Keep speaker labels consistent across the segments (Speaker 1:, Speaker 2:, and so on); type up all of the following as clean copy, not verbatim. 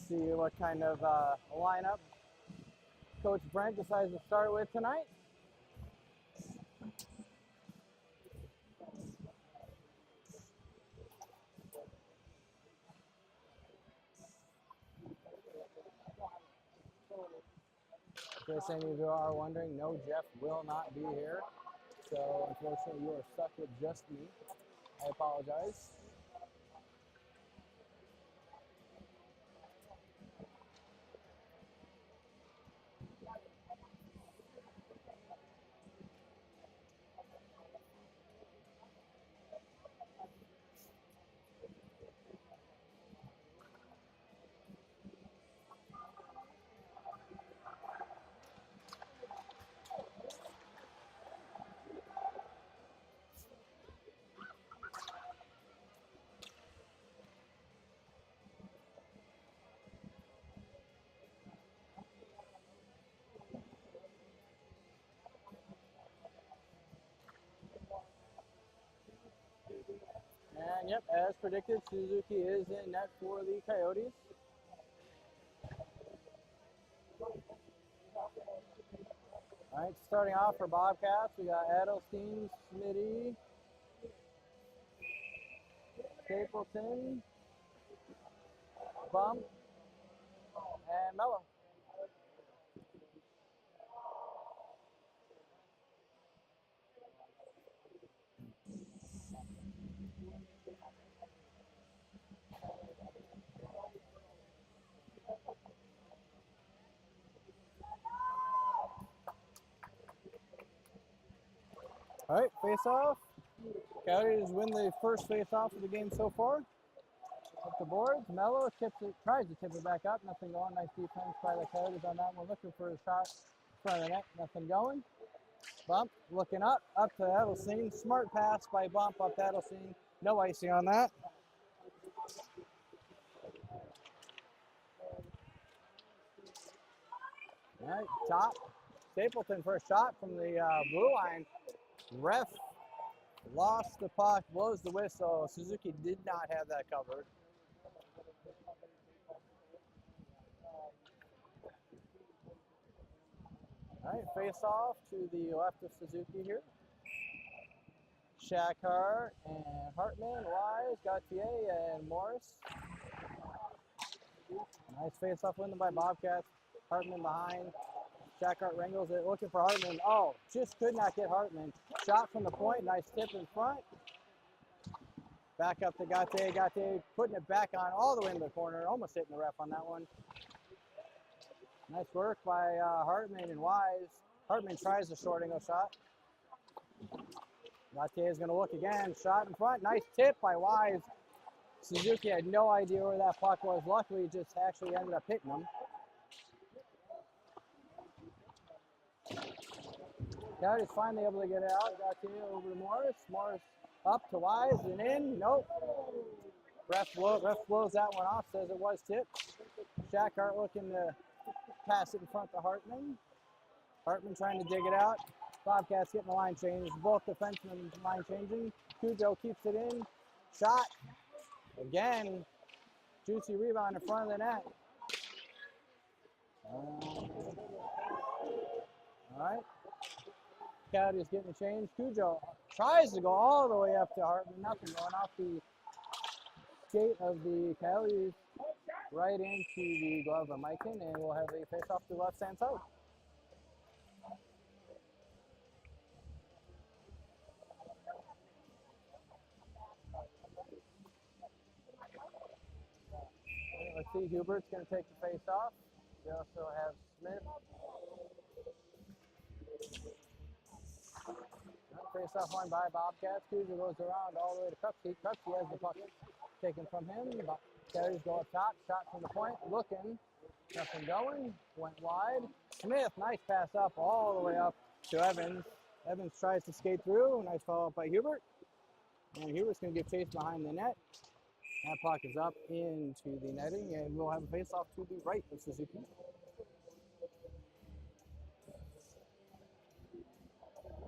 Speaker 1: see what kind of lineup Coach Brent decides to start with tonight. In case any of you are wondering, no, Jeff will not be here. So unfortunately, you are stuck with just me. I apologize. And yep, as predicted, Suzuki is in net for the Coyotes. All right, starting off for Bobcats, we got Adelstein, Smitty, Stapleton, Bump, and Mello. All right, face-off. Coyotes win the first face-off of the game so far. Up the boards, Mello tries to tip it back up. Nothing going. Nice defense by the Coyotes on that one. Looking for a shot in front of the net. Nothing going. Bump, looking up to Edelstein. Smart pass by Bump up to Edelstein. No icing on that. All right, top. Stapleton for a shot from the blue line. Ref lost the puck, blows the whistle. Suzuki did not have that covered. All right, face off to the left of Suzuki here. Shakar and Hartman, Wise, Gauthier, and Morris. Nice face-off win by Bobcats. Hartman behind. Shakar wrangles it, looking for Hartman. Oh, just could not get Hartman. Shot from the point, nice tip in front. Back up to Gauthier. Gauthier putting it back on all the way in the corner. Almost hitting the ref on that one. Nice work by Hartman and Wise. Hartman tries the short angle shot. Gauthier is going to look again. Shot in front. Nice tip by Wise. Suzuki had no idea where that puck was. Luckily, it just actually ended up hitting him. Coyotes finally able to get it out. Gauthier over to Morris. Morris up to Wise and in. Nope. Ref blows that one off. Says it was tipped. Shakart looking to pass it in front to Hartman. Hartman trying to dig it out. Bobcats getting the line change. Both defensemen line changing. Cujo keeps it in. Shot. Again. Juicy rebound in front of the net. All right. Coyotes getting the change. Cujo tries to go all the way up to Hartman. Nothing going off the skate of the Coyotes right into the glove of Mikan, and we'll have a face off to the left hand side. Let's see, Hubert's going to take the face off. We also have Smith. Face off one by Bobcats. Cujo goes around all the way to Krupski. Krupski has the puck taken from him. Carries go up top. Shot from the point. Looking. Nothing going. Went wide. Smith, nice pass up all the way up to Evans. Evans tries to skate through. Nice follow up by Hubert. And Hubert's going to get chased behind the net. That puck is up into the netting, and we'll have a face-off to the right of Suzuki.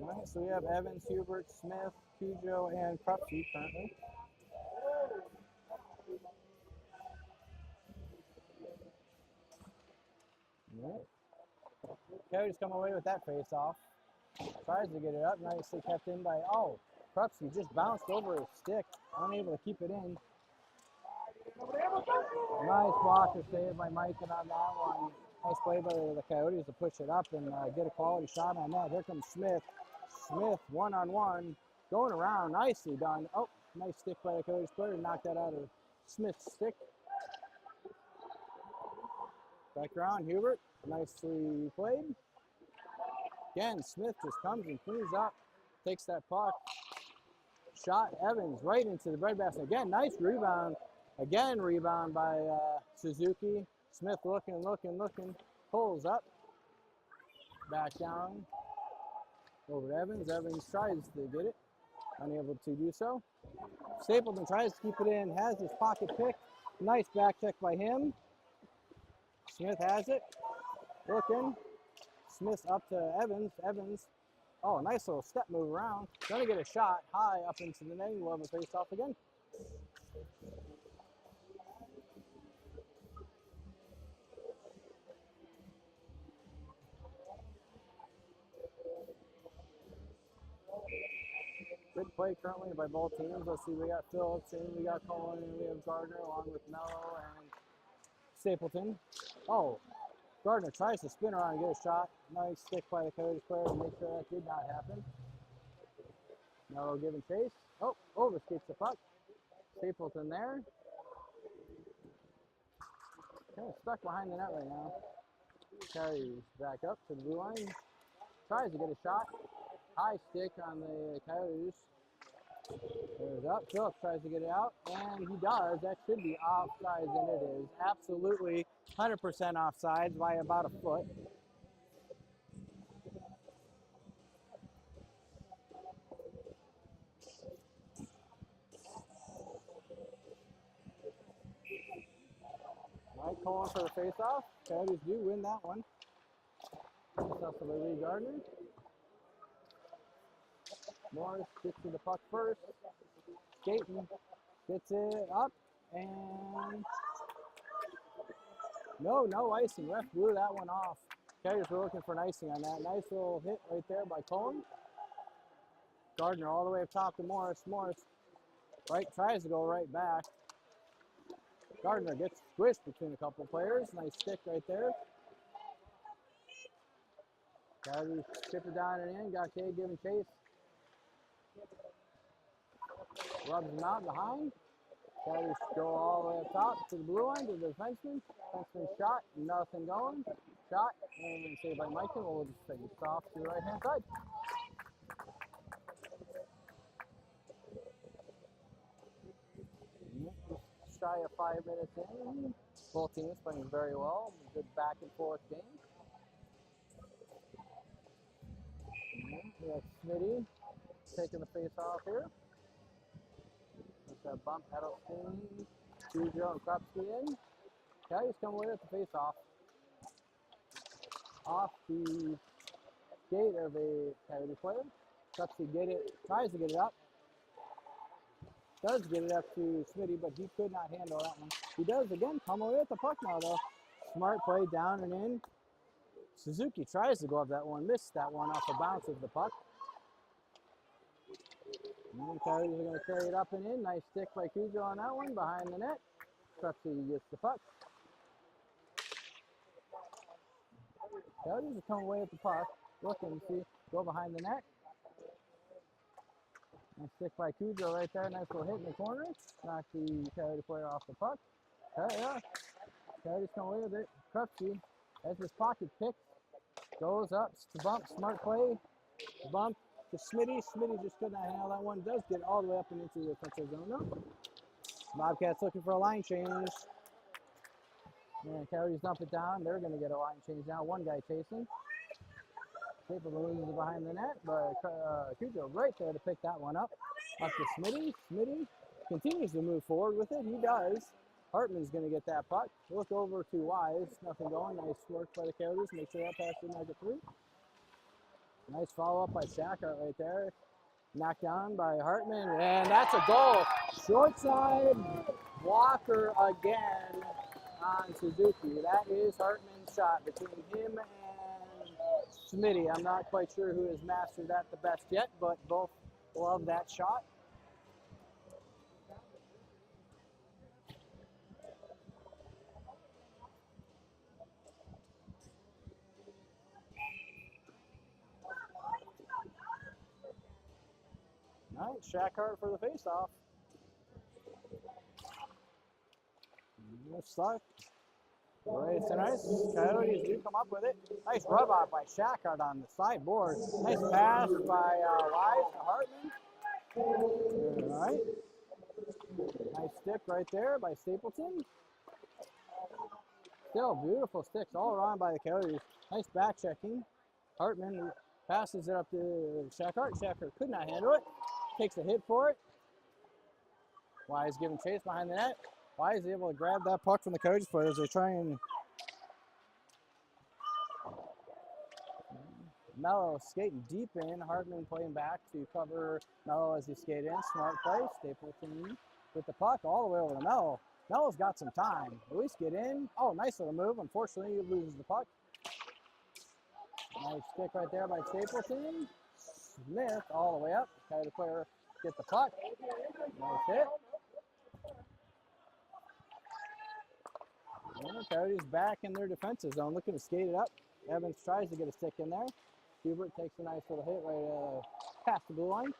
Speaker 1: All right, so we have Evans, Hubert, Smith, Cujo, and Krupski currently. Yeah. Coyotes come away with that face-off. Tries to get it up, nicely kept in by, Krupski just bounced over his stick, unable to keep it in. Nice blocker save by Mikan on that one. Nice play by the Coyotes to push it up and get a quality shot on that. Here comes Smith. Smith one-on-one, going around, nicely done. Oh, nice stick by the Coyotes player to knock that out of Smith's stick. Back around, Hubert, nicely played. Again, Smith just comes and cleans up, takes that puck. Shot, Evans, right into the breadbasket. Again, nice rebound. Again, rebound by Suzuki. Smith looking, pulls up. Back down. Over to Evans. Evans tries to get it. Unable to do so. Stapleton tries to keep it in, has his pocket picked. Nice back check by him. Smith has it. Looking. Smith up to Evans. Evans. Oh, nice little step move around. Gonna get a shot high up into the net. We'll have a face off again. Good play currently by both teams. Let's see, we got Phillips and we got Cullen and we have Gardner along with Mello and Stapleton. Oh, Gardner tries to spin around and get a shot. Nice stick by the Coyotes player to make sure that did not happen. Mello giving chase. Oh, overskates the puck. Stapleton there. Kind of stuck behind the net right now. Carries back up to the blue line. Tries to get a shot. High stick on the Coyotes. There's up. Phillips tries to get it out, and he does. That should be offsides, and it is. Absolutely 100% offsides by about a foot. Mike Cullen for the face-off. Coyotes do win that one. Face-off for Lee Gardner. Morris gets to the puck first. Skating, gets it up, and no icing. Ref blew that one off. Coyotes were looking for an icing on that. Nice little hit right there by Cullen. Gardner all the way up top to Morris. Morris tries to go right back. Gardner gets squished between a couple players. Nice stick right there. Coyotes chip it down and in. Got Gauthier giving chase. Rubs him out behind. Coyotes go all the way up top to the blue line to the defenseman. Defenseman shot, nothing going. Shot, and saved by Mikan. We'll just take it off to the right-hand side. Just shy of 5 minutes in. Both teams playing very well. Good back and forth game. We have Smitty taking the face off here. With a bump, Edelstein, Cujo, and Krupski in. Coyotes come away with the face off. Off the skate of a Coyote player. Krupski tries to get it up. Does get it up to Smitty, but he could not handle that one. He does again come away with the puck now though. Smart play down and in. Suzuki tries to go up that one, missed that one off the bounce of the puck. And the Coyotes are going to carry it up and in. Nice stick by Cujo on that one, behind the net. Krupski gets the puck. Coyotes are coming away with the puck. Looking to see, go behind the net. Nice stick by Cujo right there. Nice little hit in the corner. Knock the Coyote player off the puck. Coyotes come away with it. Krupski has his pocket picked. Goes up to bump. Smart play. Bump to Smitty. Smitty just could not handle that one. Does get all the way up and into the offensive zone now. Bobcats looking for a line change. And Coyotes dump it down. They're going to get a line change now. One guy chasing. Stapleton loses it behind the net, but Cujo right there to pick that one up. Up to Smitty. Smitty continues to move forward with it. He does. Hartman's going to get that puck. Look over to Wise. Nothing going. Nice work by the Coyotes. Make sure that pass didn't make it through. Nice follow-up by Shaka right there. Knocked down by Hartman, and that's a goal. Short side, Walker again on Suzuki. That is Hartman's shot between him and Smitty. I'm not quite sure who has mastered that the best yet, but both love that shot. All right, Shackhart for the faceoff. Looks like it's nice. Coyotes do come up with it. Nice rub off by Shackhart on the sideboard. Nice pass by Wise to Hartman. All right. Nice stick right there by Stapleton. Still beautiful sticks all around by the Coyotes. Nice back checking. Hartman passes it up to Shackhart. Shackhart could not handle it. Takes a hit for it. Wise giving chase behind the net. Wise is able to grab that puck from the Coyotes players. They try and Mello skating deep in. Hartman playing back to cover Mello as he skate in. Smart play. Stapleton with the puck all the way over to Mello. Mello's got some time. At least get in. Oh, nice little move. Unfortunately, he loses the puck. Nice stick right there by Stapleton. Smith all the way up. Coyote player get the puck. Nice hit. And the Coyotes back in their defensive zone, looking to skate it up. Evans tries to get a stick in there. Hubert takes a nice little hit right past the blue line.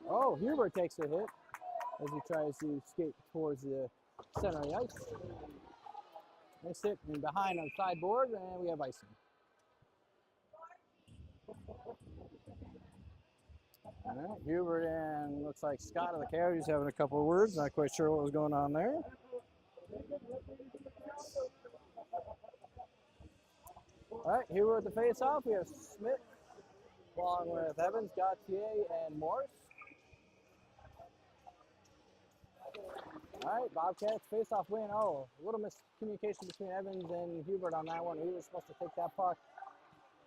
Speaker 1: Oh, Hubert takes a hit as he tries to skate towards the center of the ice. Nice hit and behind on the sideboard, and we have icing. All right, Hubert and looks like Scott of the Coyotes having a couple of words. Not quite sure what was going on there. All right, Hubert with the face-off. We have Smith along with Evans, Gauthier, and Morse. All right, Bobcats face-off win. Oh, a little miscommunication between Evans and Hubert on that one. He was supposed to take that puck.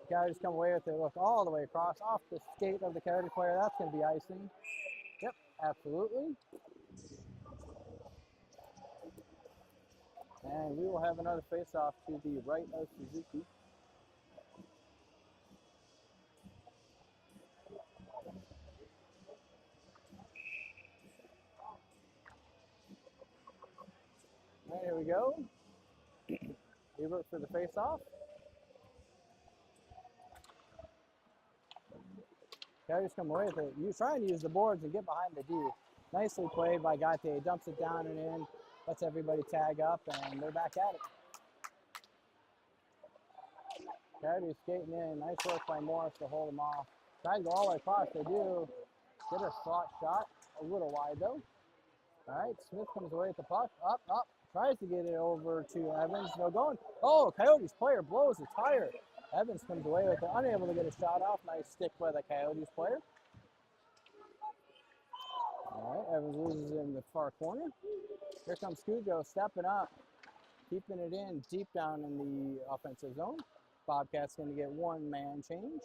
Speaker 1: The Coyotes come away with it. Look all the way across, off the skate of the Coyote player. That's going to be icing. Yep, absolutely. And we will have another face-off to the right of Suzuki. All right, here we go. Hubert for the face-off. Coyotes come away with it. He's trying to use the boards and get behind the D. Nicely played by Gauthier. Dumps it down and in. Lets everybody tag up, and they're back at it. Coyotes skating in. Nice work by Morris to hold them off. Try to go all the way across. They do get a slot shot. A little wide, though. All right, Smith comes away with the puck. Up, up. Tries to get it over to Evans. No going. Oh, Coyotes player blows the tire. Evans comes away with it. Unable to get a shot off. Nice stick by the Coyotes player. All right, Evans loses in the far corner. Here comes Cujo stepping up. Keeping it in deep down in the offensive zone. Bobcats going to get one man change.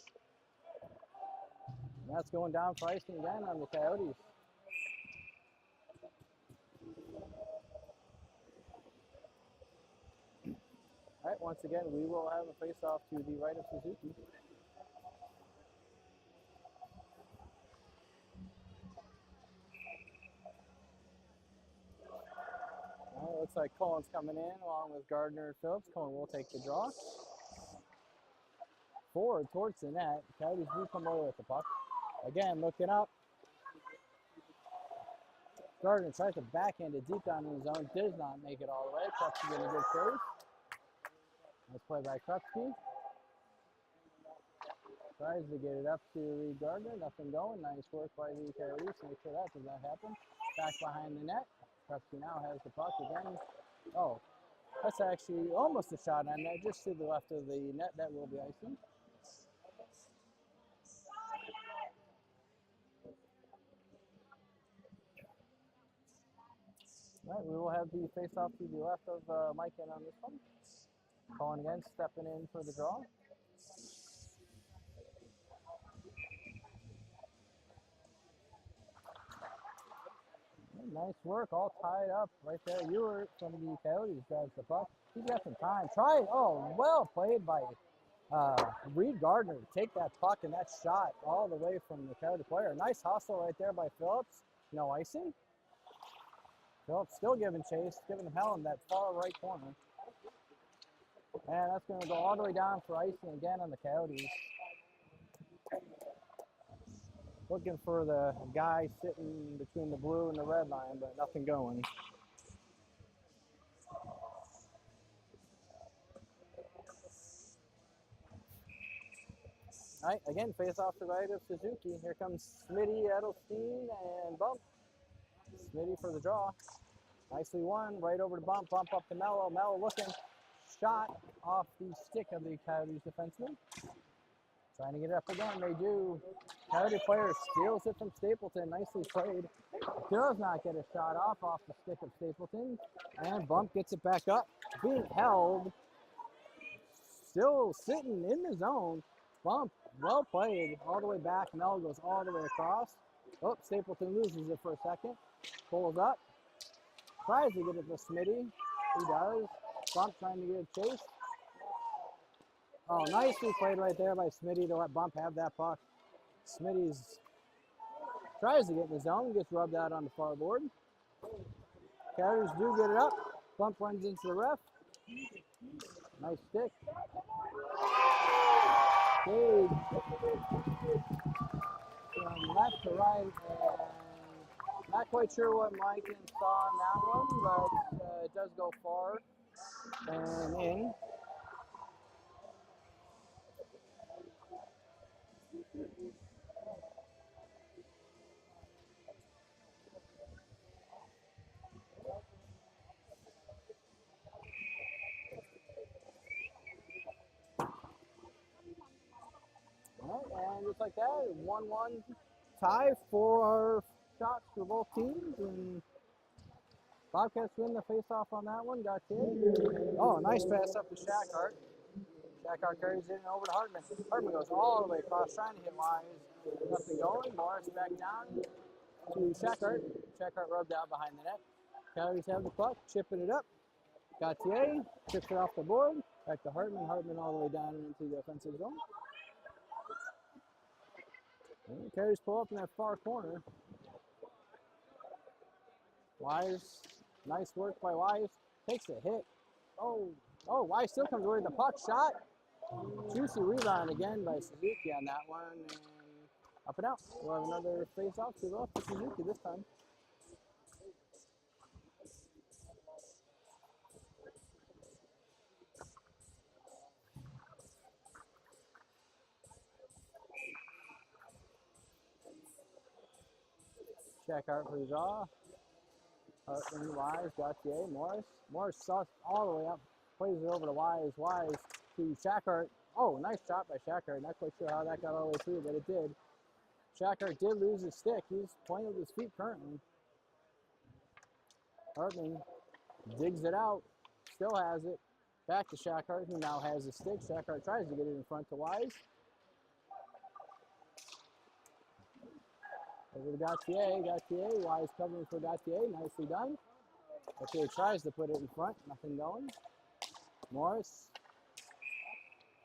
Speaker 1: And that's going down for icing again on the Coyotes. All right, once again, we will have a face-off to the right of Suzuki. All right, looks like Colin's coming in along with Gardner and Phillips. Colin will take the draw. Forward towards the net. Coyotes do come over with the puck. Again, looking up. Gardner tries to backhand it deep down in the zone. Does not make it all the way. Krupski getting a good save. Nice play by Krupski. Tries to get it up to Reed Gardner. Nothing going. Nice work by the Coyotes. Make sure that does not happen. Back behind the net. Krupski now has the puck again. Oh, that's actually almost a shot on net. Just to the left of the net. That will be icing. All right, we will have the face-off to the left of Mike in on this one. Colin again, stepping in for the draw. Nice work, all tied up right there. Ewert from the Coyotes grabs the puck. He's got some time. Try it. Oh, well played by Reed Gardner to take that puck and that shot all the way from the Coyote player. Nice hustle right there by Phillips. No icing. Phillips still giving chase, giving him hell in that far right corner. And that's going to go all the way down for icing again on the Coyotes. Looking for the guy sitting between the blue and the red line, but nothing going. All right, again, face off to the right of Suzuki. Here comes Smitty, Edelstein, and Bump. Smitty for the draw. Nicely won, right over to Bump, Bump up to Mello. Mello looking, shot off the stick of the Coyotes defenseman. Trying to get it up again, they do. Coyote player steals it from Stapleton, nicely played. Does not get a shot off the stick of Stapleton. And Bump gets it back up, being held. Still sitting in the zone. Bump, well played, all the way back. Mel goes all the way across. Oh, Stapleton loses it for a second. Pulls up. Tries to get it to Smitty. He does. Bump trying to get a chase. Oh, nicely played right there by Smitty to let Bump have that puck. Smitty's tries to get in the zone, gets rubbed out on the far board. Coyotes do get it up. Bump runs into the ref. Nice stick. Cage from left to right, and not quite sure what Mike saw on that one, but it does go far and in. All right, and just like that, 1-1 tie for shots for both teams, and Bobcats win the face-off on that one. Got it. Oh, nice pass up to Shackhart. Shackhart carries it over to Hartman. Hartman goes all the way across, trying to hit Wise. Nothing going. Morris back down to Shackhart. Shackhart rubbed out behind the net. Coyotes have the puck, chipping it up. Gauthier chips it off the board. Back to Hartman. Hartman all the way down into the offensive zone. And Coyotes pull up in that far corner. Wise, nice work by Wise. Takes a hit. Oh, Wise still comes away with the puck shot. Juicy rebound again by Suzuki on that one. And up and out. We'll have another face-off to the left for Suzuki this time. Shackhart for the draw. Hartman, Wise, Gauthier, Morris. Morris sucks all the way up. Plays it over to Wise. Wise to Shackhart. Oh, nice shot by Shackhart. Not quite sure how that got all the way through, but it did. Shackhart did lose his stick. He's playing with his feet currently. Hartman digs it out. Still has it. Back to Shackhart, who now has his stick. Shackhart tries to get it in front to Wise. Over to Gauthier. Gauthier. Wise covering for Gauthier. Nicely done. Gauthier tries to put it in front. Nothing going. Morris.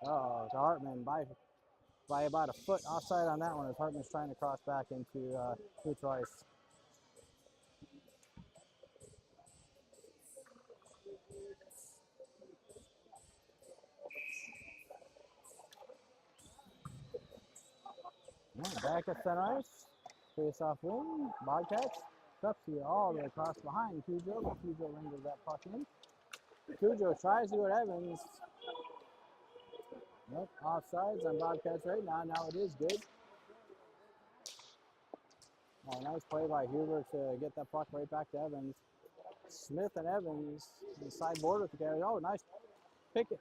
Speaker 1: Oh, to Hartman by about a foot offside on that one as Hartman's trying to cross back into twice. Back at center ice. Face-off win. Bobcats. Cups here all the way across behind Cujo, but Cujo wrangles that puck in. Cujo tries to go to Evans. Nope, offsides on Bobcats right now. Now it is good. Oh, nice play by Huber to get that puck right back to Evans. Smith and Evans, the side border together. Oh, nice pick it.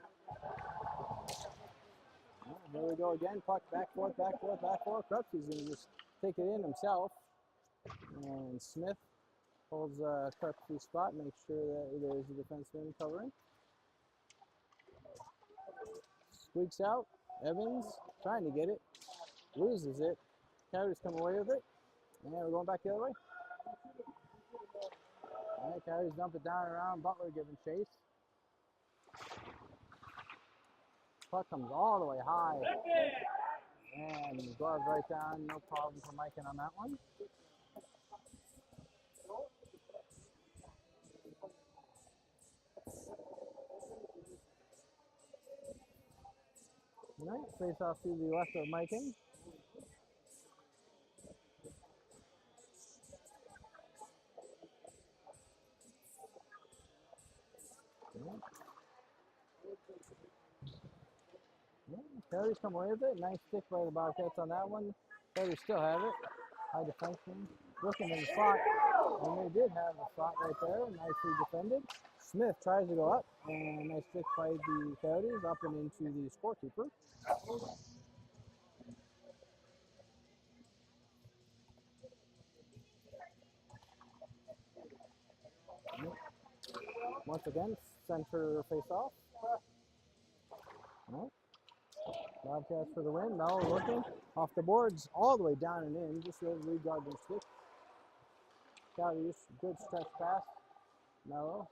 Speaker 1: Oh, here we go again. Puck back, forth, back, forth, back, forth. Krupke's going to just take it in himself. And Smith holds Krupke's spot, makes sure that there's a defenseman covering. Squeaks out. Evans trying to get it. Loses it. Coyotes come away with it. And we're going back the other way. All right, Coyotes dump it down around. Butler giving chase. puck comes all the way high. And glove right down, no problem for Mike on that one. All right, face off to the left of Miking. Coyotes come away with it. Nice stick by the Bobcats on that one. Coyotes still have it. High defenseman looking in the slot. And they did have the slot right there. Nicely defended. Smith tries to go up. And nice stick by the Coyotes up and into the scorekeeper. Once again, center face-off. No. Bobcats for the win. Mello looking off the boards all the way down and in. Just over Reed Gardner's stick. Coyotes, good stretch pass. Mello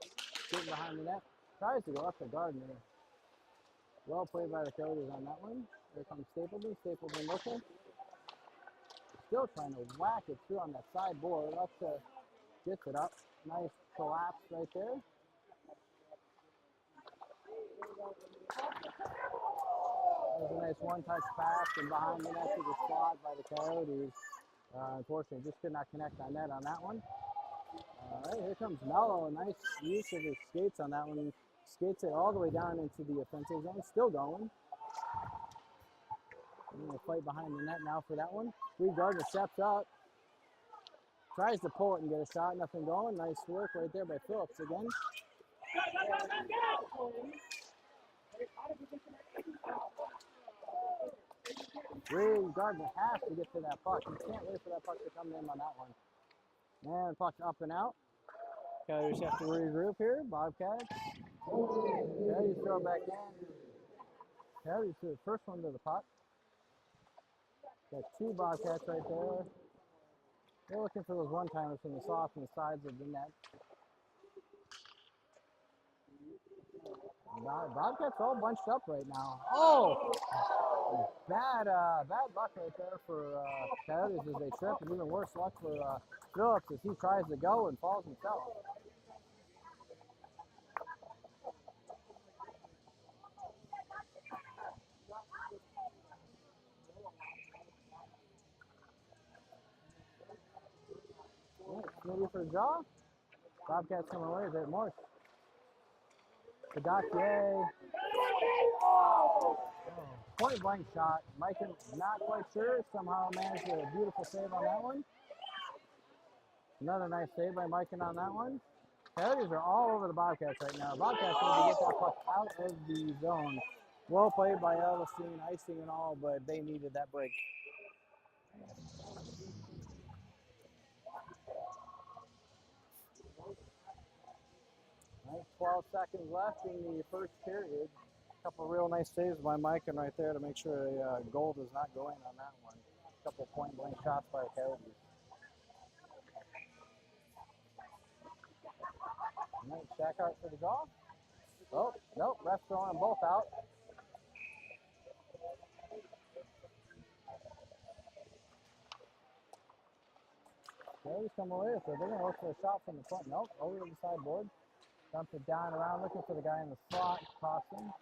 Speaker 1: getting behind the net. Tries to go up to Gardner. Well played by the Coyotes on that one. Here comes Stapleton. Stapleton looking. Still trying to whack it through on that side board. Up to gets it up. Nice collapse right there. There's a nice one-touch pass and behind the net to the slot by the Coyotes. Unfortunately, just could not connect on net on that one. All right, here comes Mello. Nice use of his skates on that one. Skates it all the way down into the offensive zone. Still going. I'm going to fight behind the net now for that one. Reed Gardner steps up. Tries to pull it and get a shot. Nothing going. Nice work right there by Phillips again. Reed Gardner has to get to that puck. You can't wait for that puck to come in on that one. Man, puck's up and out. Coyotes have to regroup here. Bobcats. Coyotes throw back in. Coyotes to the first one to the puck. Got two Bobcats right there. They're looking for those one-timers from the soft and the sides of the net. Bobcats all bunched up right now. Oh! Bad luck right there for Coyotes as they trip, and even worse luck for Phillips as he tries to go and falls himself. Maybe for Jaw. Bobcats coming away with it. Morse. Kadatier. Oh, point blank shot. Mike not quite sure. Somehow managed a beautiful save on that one. Another nice save by Mike on that one. Coyotes are all over the Bobcats right now. Bobcats need to get that puck out of the zone. Well played by Elvestein, icing and all, but they needed that break. Right, 12 seconds left in the first period. A couple real nice saves by Mike right there to make sure a goal does not go in on that one. A couple point blank shots by the Coyotes. Right, Shackhart for the draw. Oh, nope, ref's throwing them both out. Coyotes come away with it. They're going to look for a shot from the front. Nope, over to the sideboard. Dumps it down around, looking for the guy in the slot, crossing.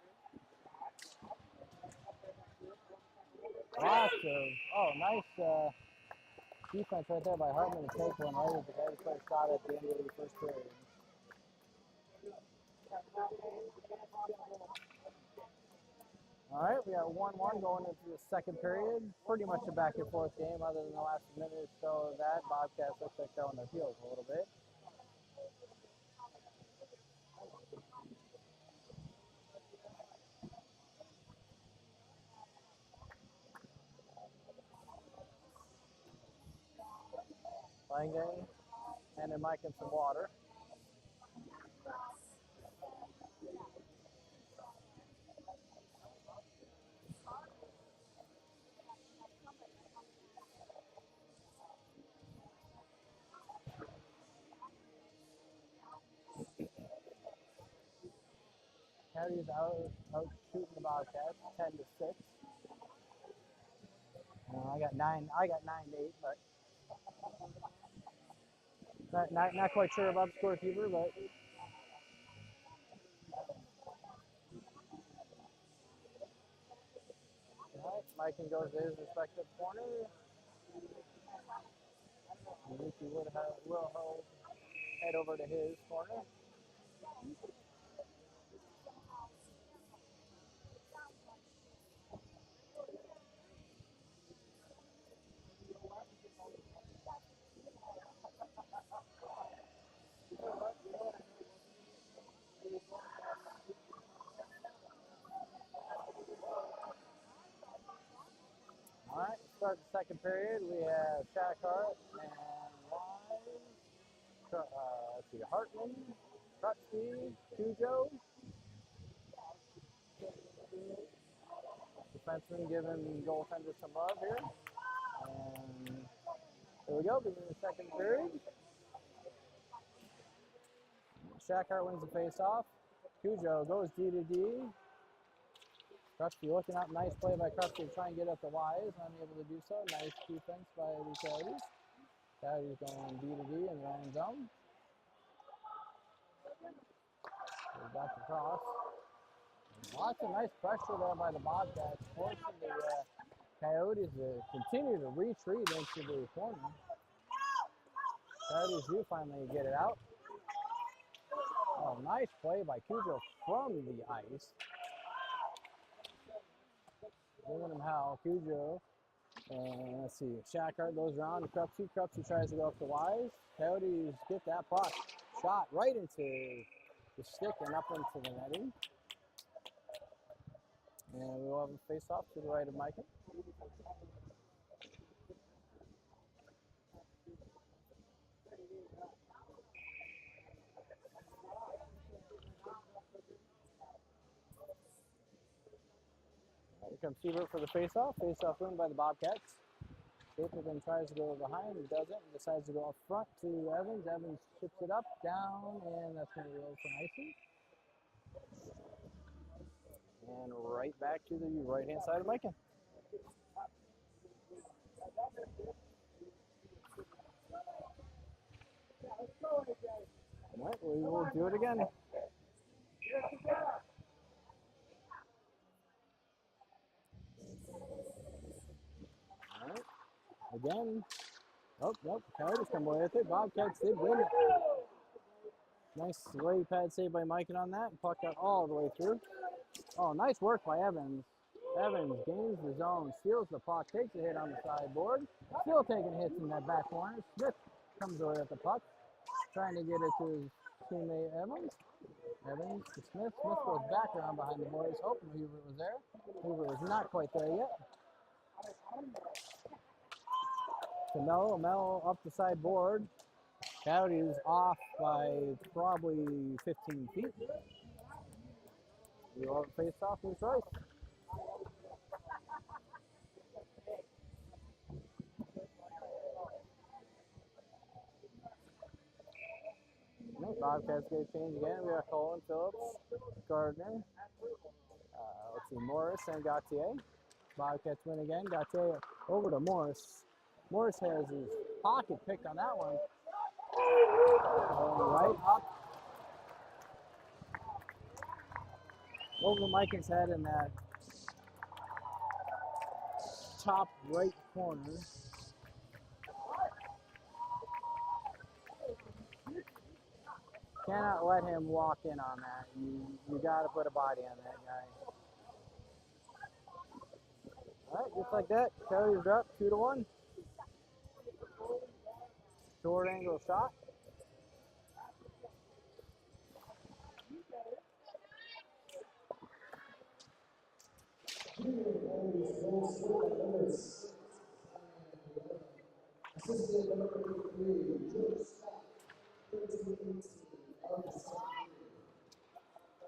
Speaker 1: Lots of, nice defense right there by Hartman to take one right as the Coyotes play shot at the end of the first period. All right, we got 1-1 going into the second period. Pretty much a back and forth game other than the last minute or so of that. Bobcats looks like they're on their heels a little bit. Lange handing Mike in some water. Coyotes out shooting the Bobcats 10-6. I got 9-8, but not quite sure about the scorekeeper, but all right, Mike can go to his respective corner. Ricky will head over to his corner. All right, start the second period. We have Shackhart and Wise. Let's see, Hartman, Krutsky, Cujo. Defenseman giving goaltender some love here. And here we go, beginning the second period. Shackhart wins the face-off. Cujo goes D to D. Krutsky looking up, nice play by Krutsky to try and get up the Wise, unable to do so. Nice defense by the Coyotes. Coyotes going D to D in their own zone. Goes back across. Lots of nice pressure there by the Bobcats, forcing the Coyotes to continue to retreat into the corner. Coyotes do finally get it out. Oh, nice play by Cujo from the ice. Giving him hell. Cujo. And let's see. Shackhart goes around to Krutsky. Krutsky tries to go up the Wise. Coyotes get that puck. Shot right into the stick and up into the netting. And we will have a face-off to the right of Micah. Here comes Seabert for the face-off. Face-off win by the Bobcats. Stapleton tries to go behind, he doesn't, and decides to go up front to Evans. Evans chips it up, down, and that's going to go for icing. And right back to the right-hand side of Micah. All right, we will do it again. All right, again. Oh, nope, Coyotes come away with it. Bobcats did win it. Nice lay pad save by Mike on that. Puck got all the way through. Oh, nice work by Evans. Evans gains the zone, steals the puck, takes a hit on the sideboard. Still taking hits in that back corner. Smith comes away with the puck, trying to get it to his teammate Evans. Evans to Smith. Smith goes back around behind the boys, hoping Hubert was there. Hubert was not quite there yet. To Mel up the sideboard. Coyotes off by probably 15 feet. We all face off with Royce. No, Bobcats get a change again. We got Colin, Phillips, Gardner. Let's see, Morris and Gauthier. Bobcats win again. Gauthier over to Morris. Morris has his pocket picked on that one. Going right up over Micah's head in that top right corner. Cannot let him walk in on that. You got to put a body on that guy. All right, just like that, Coyotes are up 2-1. Short angle shot.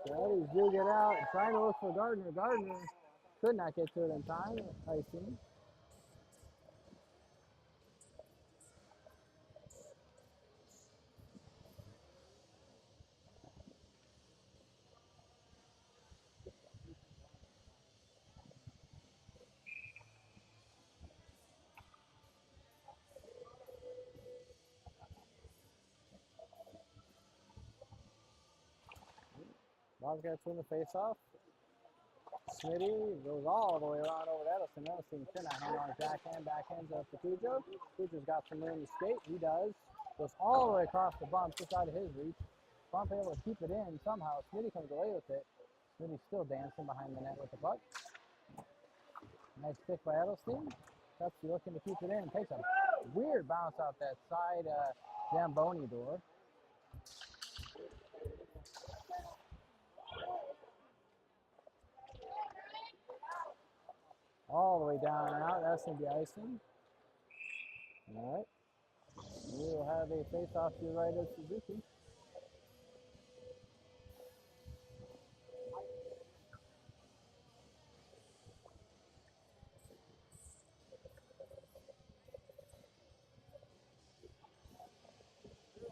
Speaker 1: Coyotes do get out, trying to look for Gardner. Gardner could not get to it in time, I think. Bobcats win the face-off. Smitty goes all the way around over to Edelson. Edelson cannot hang on his backhands up to Cujo. Cujo's got some room to skate. He does. Goes all the way across the bump, just out of his reach. Bump able to keep it in somehow. Smitty comes away with it. Smitty's still dancing behind the net with the puck. Nice stick by Edelstein. Pepsi looking to keep it in. Takes a weird bounce out that side Zamboni door. All the way down and out. That's going to be icing. All right. We will have a face-off to the right of Suzuki.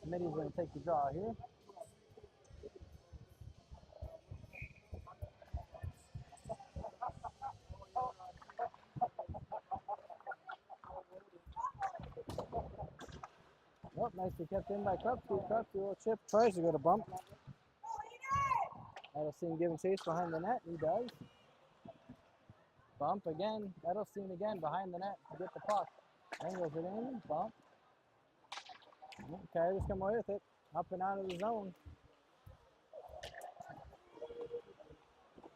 Speaker 1: Smitty's going to take the draw here. Oh, nicely kept in by Krupke. Krupke will chip, tries to go to bump. Edelstein giving chase behind the net. He does. Bump again. Edelstein again behind the net to get the puck. Angles it in. Bump. Coyotes come away with it. Up and out of the zone.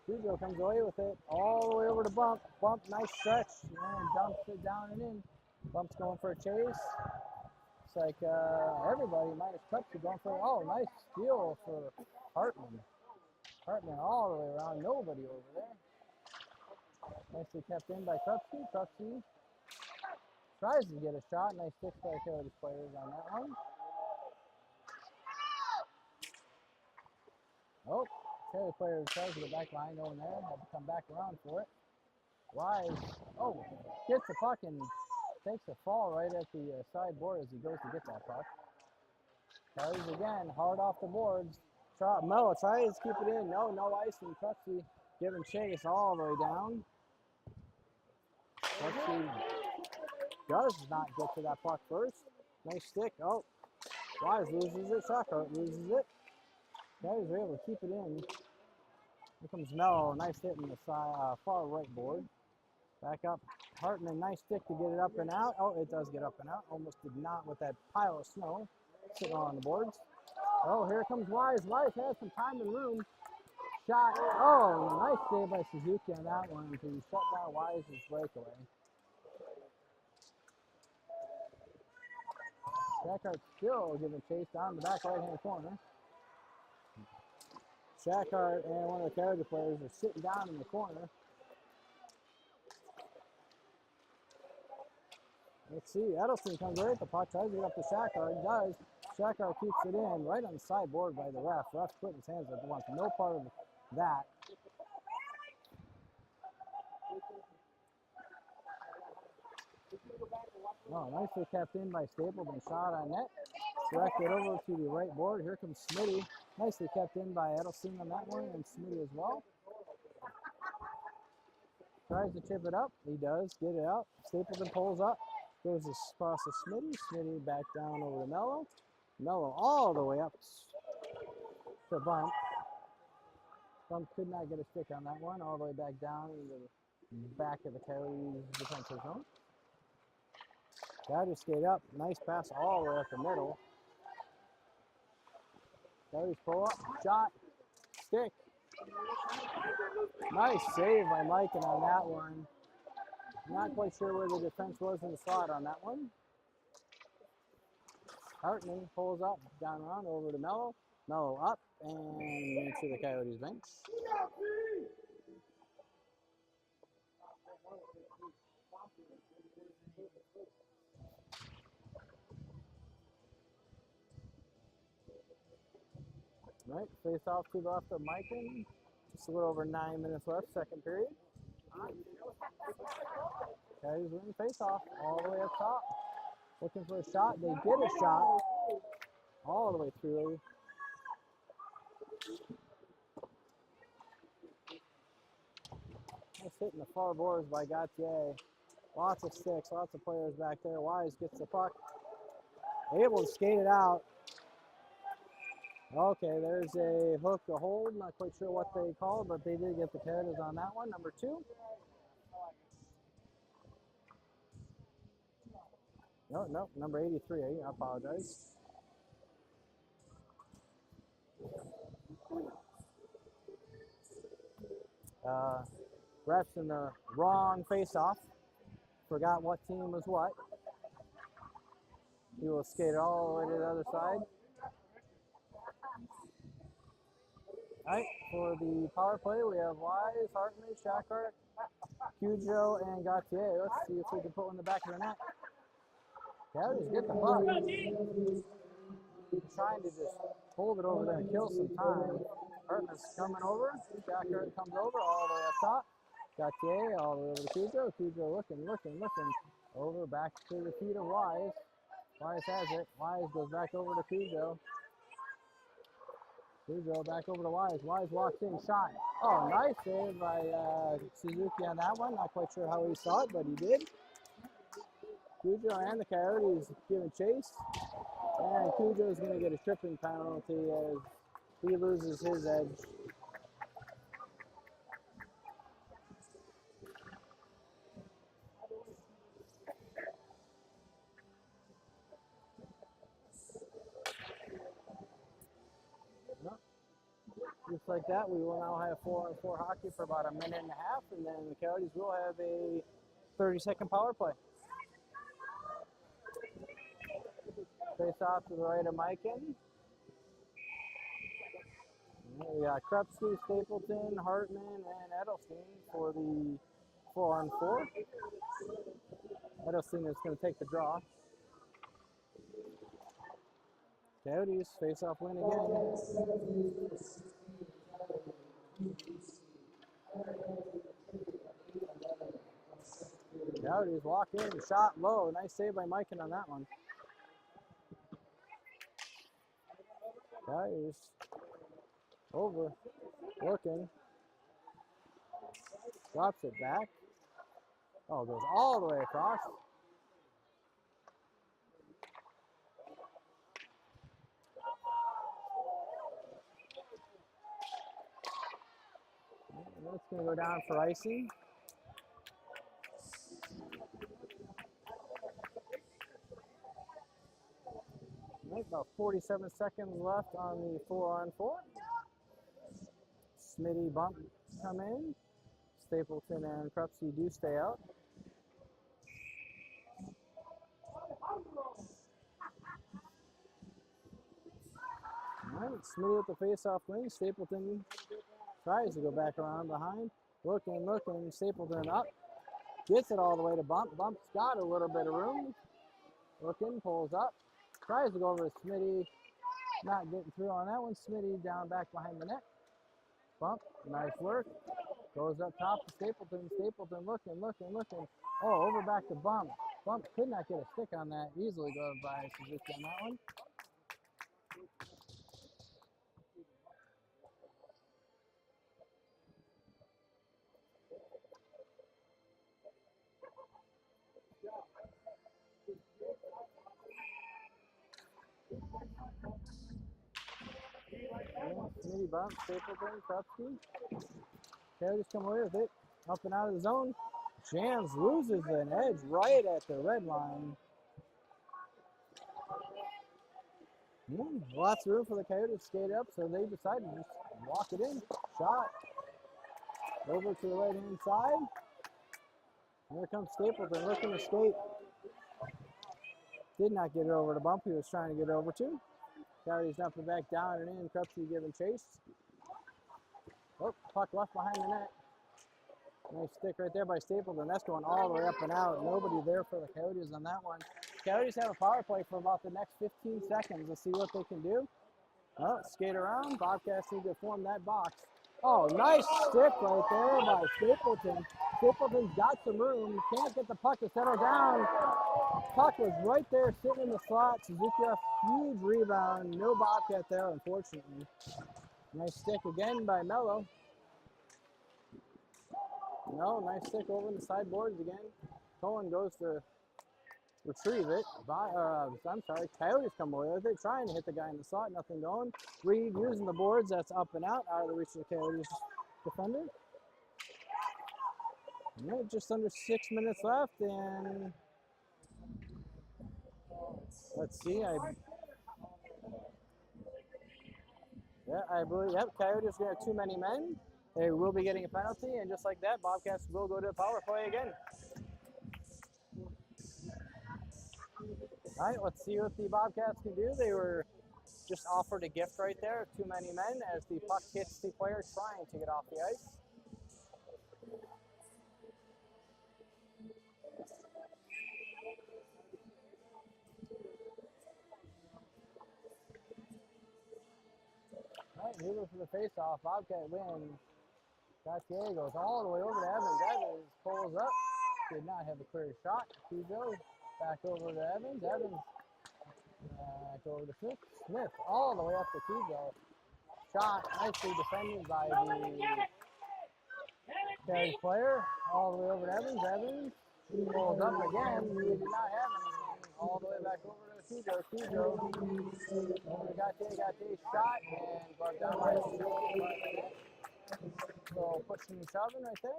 Speaker 1: Cujo comes away with it. All the way over to Bump. Bump, nice stretch. And dumps it down and in. Bump's going for a chase. It's like everybody minus Pepsi going for, oh, nice steal for Hartman. Hartman all the way around. Nobody over there. Nicely kept in by Krupke. Krupke tries to get a shot. Nice stick by Coyotes players on that one. Oh, Coyotes player tries to get back line over there. Had to come back around for it. Wise. Oh, gets the puck and takes a fall right at the sideboard as he goes to get that puck. Coyotes again, hard off the boards. Mello tries to keep it in. No icing. Krupke giving chase all the way down. Krupke does not get to that puck first. Nice stick. Oh, Wise loses it. Shockhart loses it. Coyotes are able to keep it in. Here comes Mello. Nice hit in the far right board. Back up. Hartman, nice stick to get it up and out. Oh, it does get up and out. Almost did not with that pile of snow sitting on the boards. Oh, here comes Wise. Wise has some time and room. Shot. Oh, nice save by Suzuki on that one to shut down Wise's breakaway. Shackhart still giving chase down the back right-hand corner. Shackhart and one of the Coyotes players are sitting down in the corner. Let's see, Edelstein comes right at the puck, tries to get up to Shackhart, does. Shackhart keeps it in, right on the sideboard by the ref. Ref putting his hands up, wants no part of that. Oh, nicely kept in by Stapleton, shot on net. Directed over to the right board. Here comes Smitty. Nicely kept in by Edelstein on that one, and Smitty as well. Tries to chip it up. He does. Get it out. Stapleton pulls up. Goes across to Smitty. Smitty back down over to Mello. Mello all the way up to Bump. Bump could not get a stick on that one. All the way back down into the back of the Coyotes defensive zone. Coyotes skate up. Nice pass all the way up the middle. Coyotes pull up. Shot. Stick. Nice save by Mikan on that one. Not quite sure where the defense was in the slot on that one. Hartman pulls up, down around, over to Mello. Mello up and into the Coyotes bench. Right, face off to the left of Mikan. Just a little over 9 minutes left, second period. Coyotes winning face off all the way up top. Looking for a shot. They get a shot all the way through. Nice hitting the far boards by Gauthier. Lots of sticks, lots of players back there. Wise gets the puck. Able to skate it out. Okay, there's a hook, a hold. Not quite sure what they call it, but they did get the Coyotes on that one. Number 2. No, number 83. I apologize. Refs in the wrong face-off. Forgot what team was what. He will skate all the way to the other side. All right, for the power play, we have Wise, Hartman, Shackhart, Cujo, and Gautier. Let's see if we can put one in the back of the net. Coyotes get the puck. Trying to just hold it over there and kill some time. Hartman's coming over. Shackhart comes over all the way up top. Gautier all the way over to Cujo. Cujo looking. Over back to the feet of Wise. Wise has it. Wise goes back over to Cujo. Cujo back over to Wise. Wise walks in, shot. Oh, nice save by Suzuki on that one. Not quite sure how he saw it, but he did. Cujo and the Coyotes giving chase. And Cujo is going to get a tripping penalty as he loses his edge. Just like that, we will now have 4-on-4 hockey for about a minute and a half, and then the Coyotes will have a 30-second power play. Face off to the right of Mikan. We got Krupski, Stapleton, Hartman, and Edelstein for the 4-on-4. Edelstein is going to take the draw. Coyotes face off win again. Coyotes walk in, shot low. Nice save by Mikan on that one. Coyotes over, looking. Drops it back. Oh, goes all the way across. That's going to go down for icing. Right, about 47 seconds left on the 4-on-4. Smitty bump come in. Stapleton and Krupski do stay out. All right, Smitty with the face-off wing. Stapleton tries to go back around behind. Looking. Stapleton up. Gets it all the way to Bump. Bump's got a little bit of room. Looking, pulls up. Tries to go over to Smitty. Not getting through on that one. Smitty down back behind the net. Bump, nice work. Goes up top to Stapleton. Stapleton looking. Oh, over back to Bump. Bump could not get a stick on that. Easily goes by Suzuki on that one. Smitty bump, Stapleton, Krupski. Coyotes come away with it. Up and out of the zone. Jans loses an edge right at the red line. Lots of room for the Coyotes to skate up, so they decided to just walk it in. Shot. Over to the right-hand side. Here comes Stapleton looking to skate. Did not get it over to Bump. He was trying to get over to. Coyotes dumping back down and in. Krupski giving chase. Oh, puck left behind the net. Nice stick right there by Stapleton. That's going all the way up and out. Nobody there for the Coyotes on that one. Coyotes have a power play for about the next 15 seconds. Let's see what they can do. Oh, skate around. Bobcats need to form that box. Oh, nice stick right there by Stapleton. Stapleton's got some room. Can't get the puck to settle down. Puck was right there sitting in the slot. Suzuki a huge rebound. No Bobcat there, unfortunately. Nice stick again by Mello. No, nice stick over in the sideboards again. Cohen goes to retrieve it. I'm sorry, Coyotes come away with it, trying to hit the guy in the slot, nothing going. Reed using the boards, that's up and out of the reach of the Coyotes defender. And just under 6 minutes left, and let's see, I believe, Coyotes gonna have too many men. They will be getting a penalty, and just like that, Bobcats will go to the power play again. All right, let's see what the Bobcats can do. They were just offered a gift right there, too many men, as the puck hits the player trying to get off the ice. All right, Hoover for the face-off. Bobcat win. Gautier goes all the way over to Evans. Evans pulls up. Did not have a clear shot. Cujo back over to Evans. Evans back over to Smith. Smith all the way up to Cujo. Shot nicely defended by the Coyotes player. All the way over to Evans. Evans pulls up again. He did not have anything. All the way back over to Cujo. Cujo over to Gautier. Gautier shot and brought down by the so pushing and shoving right there.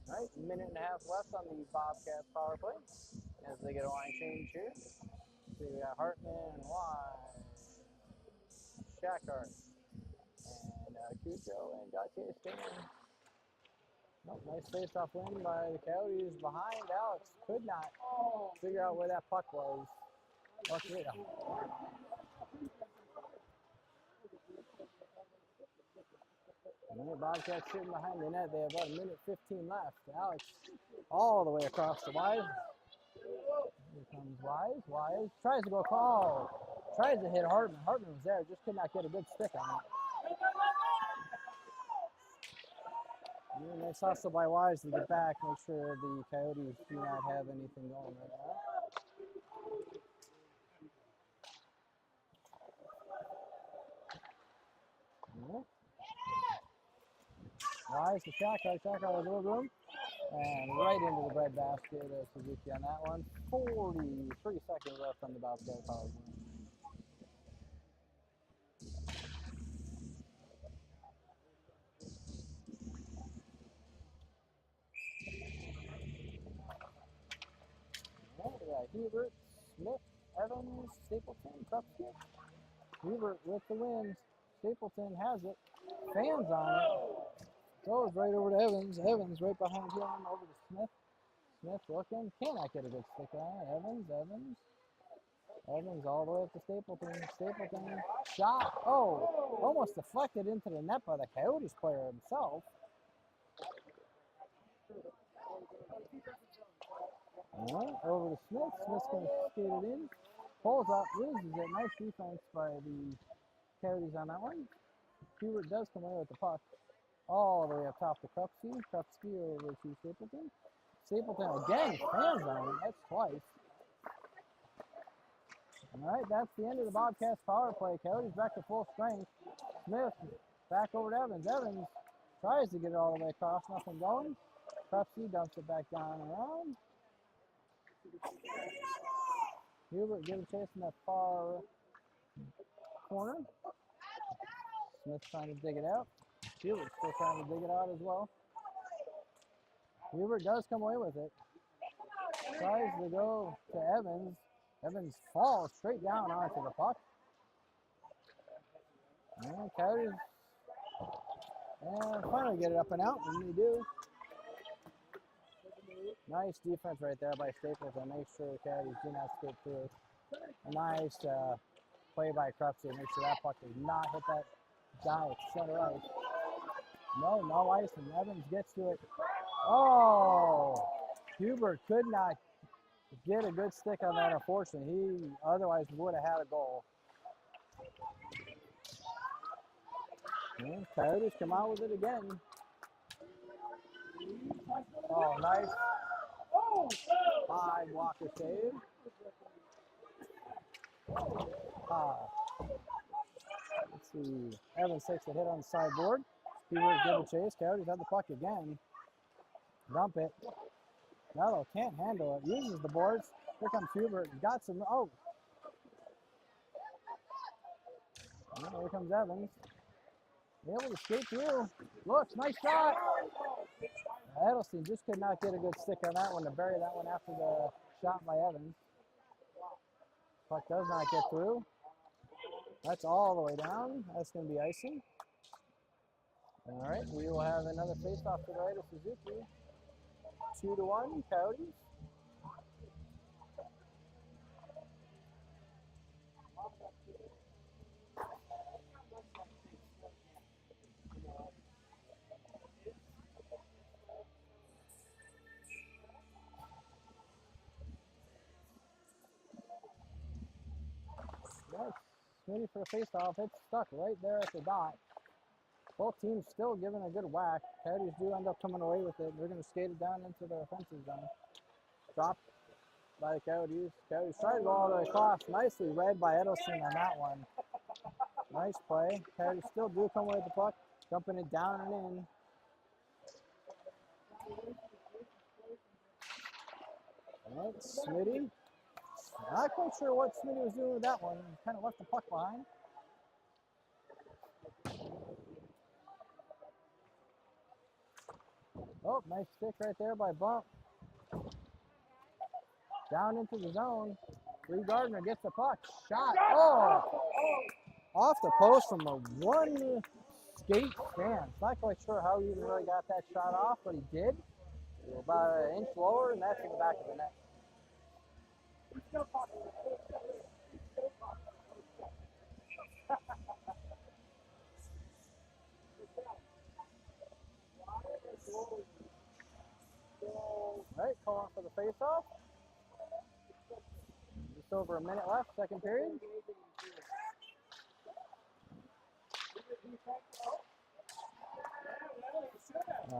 Speaker 1: All right, minute and a half left on the Bobcats power play as they get a line change here. So we got Hartman, Wise, Shackart, and Cujo and Gautier staying. Nope, nice face-off win by the Coyotes behind. Alex could not figure out where that puck was. Okay. And the Bobcats sitting behind the net. They have about a minute 15 left. Alex all the way across the Wise. Here comes Wise. Wise tries to go call. Tries to hit Hartman. Hartman was there, just could not get a good stick on it. And nice hustle by Wise to get back, make sure the Coyotes do not have anything going right now. Wise to Shackart. Shackart has a little room. And right into the bread basket of Suzuki on that one. 43 seconds left on the Bobcat power play. We got Hubert, Smith, Evans, Stapleton, Krupski. Hubert with the win. Stapleton has it. Fans on it. Goes right over to Evans. Evans right behind him over to Smith. Smith looking. Cannot get a good stick on it. Evans all the way up to Stapleton. Stapleton shot. Oh, almost deflected into the net by the Coyotes player himself. Over to Smith. Smith's going to skate it in. Pulls up, loses it. Nice defense by the Coyotes on that one. Hubert does come away with the puck. All the way up top to Krupski. Krupski over to Stapleton. Stapleton again, fans on it. That's twice. All right, that's the end of the Bobcats power play. Coyotes back to full strength. Smith back over to Evans. Evans tries to get it all the way across. Nothing going. Krupski dumps it back down and around. Hubert gives a chase in that far corner. Smith trying to dig it out. Hubert still trying to dig it out as well. Hubert does come away with it. Tries to go to Evans. Evans falls straight down onto the puck. And Coyotes finally get it up and out, and they do. Nice defense right there by Stapleton. Make sure the Coyotes do not skate through. A nice play by Krupski. Make sure that puck does not hit that guy at center ice. No ice, and Evans gets to it. Oh! Hubert could not get a good stick on that, unfortunately. He otherwise would have had a goal. And Coyotes come out with it again. Oh, nice. High blocker save. Let's see. Evans takes a hit on the sideboard. Hubert give a chase. Coyotes have the puck again. Dump it. Mello can't handle it. Uses the boards. Here comes Hubert. Got some. Oh. Here comes Evans. Able to skate through. Looks, nice shot. Edelstein just could not get a good stick on that one to bury that one after the shot by Evans. Puck does not get through. That's all the way down. That's going to be icing. All right, we will have another face-off to the right of Suzuki. 2-1, Coyotes. Nice. Smitty for the face-off. It's stuck right there at the dot. Both teams still giving a good whack. Coyotes do end up coming away with it. They're going to skate it down into their offensive zone. Dropped by the Coyotes. Coyotes try to go all the way across. Nicely read by Edelstein on that one. Nice play. Coyotes still do come away with the puck. Dumping it down and in. All right, Smitty. Not quite sure what Smitty was doing with that one. He kind of left the puck behind. Oh, nice stick right there by Bump. Down into the zone. Lee Gardner gets the puck. Shot. Oh! Off the post from a one skate stance. Not quite sure how he even really got that shot off, but he did. About an inch lower, and that's in the back of the net. All right, calling for the face-off. Just over a minute left, second period.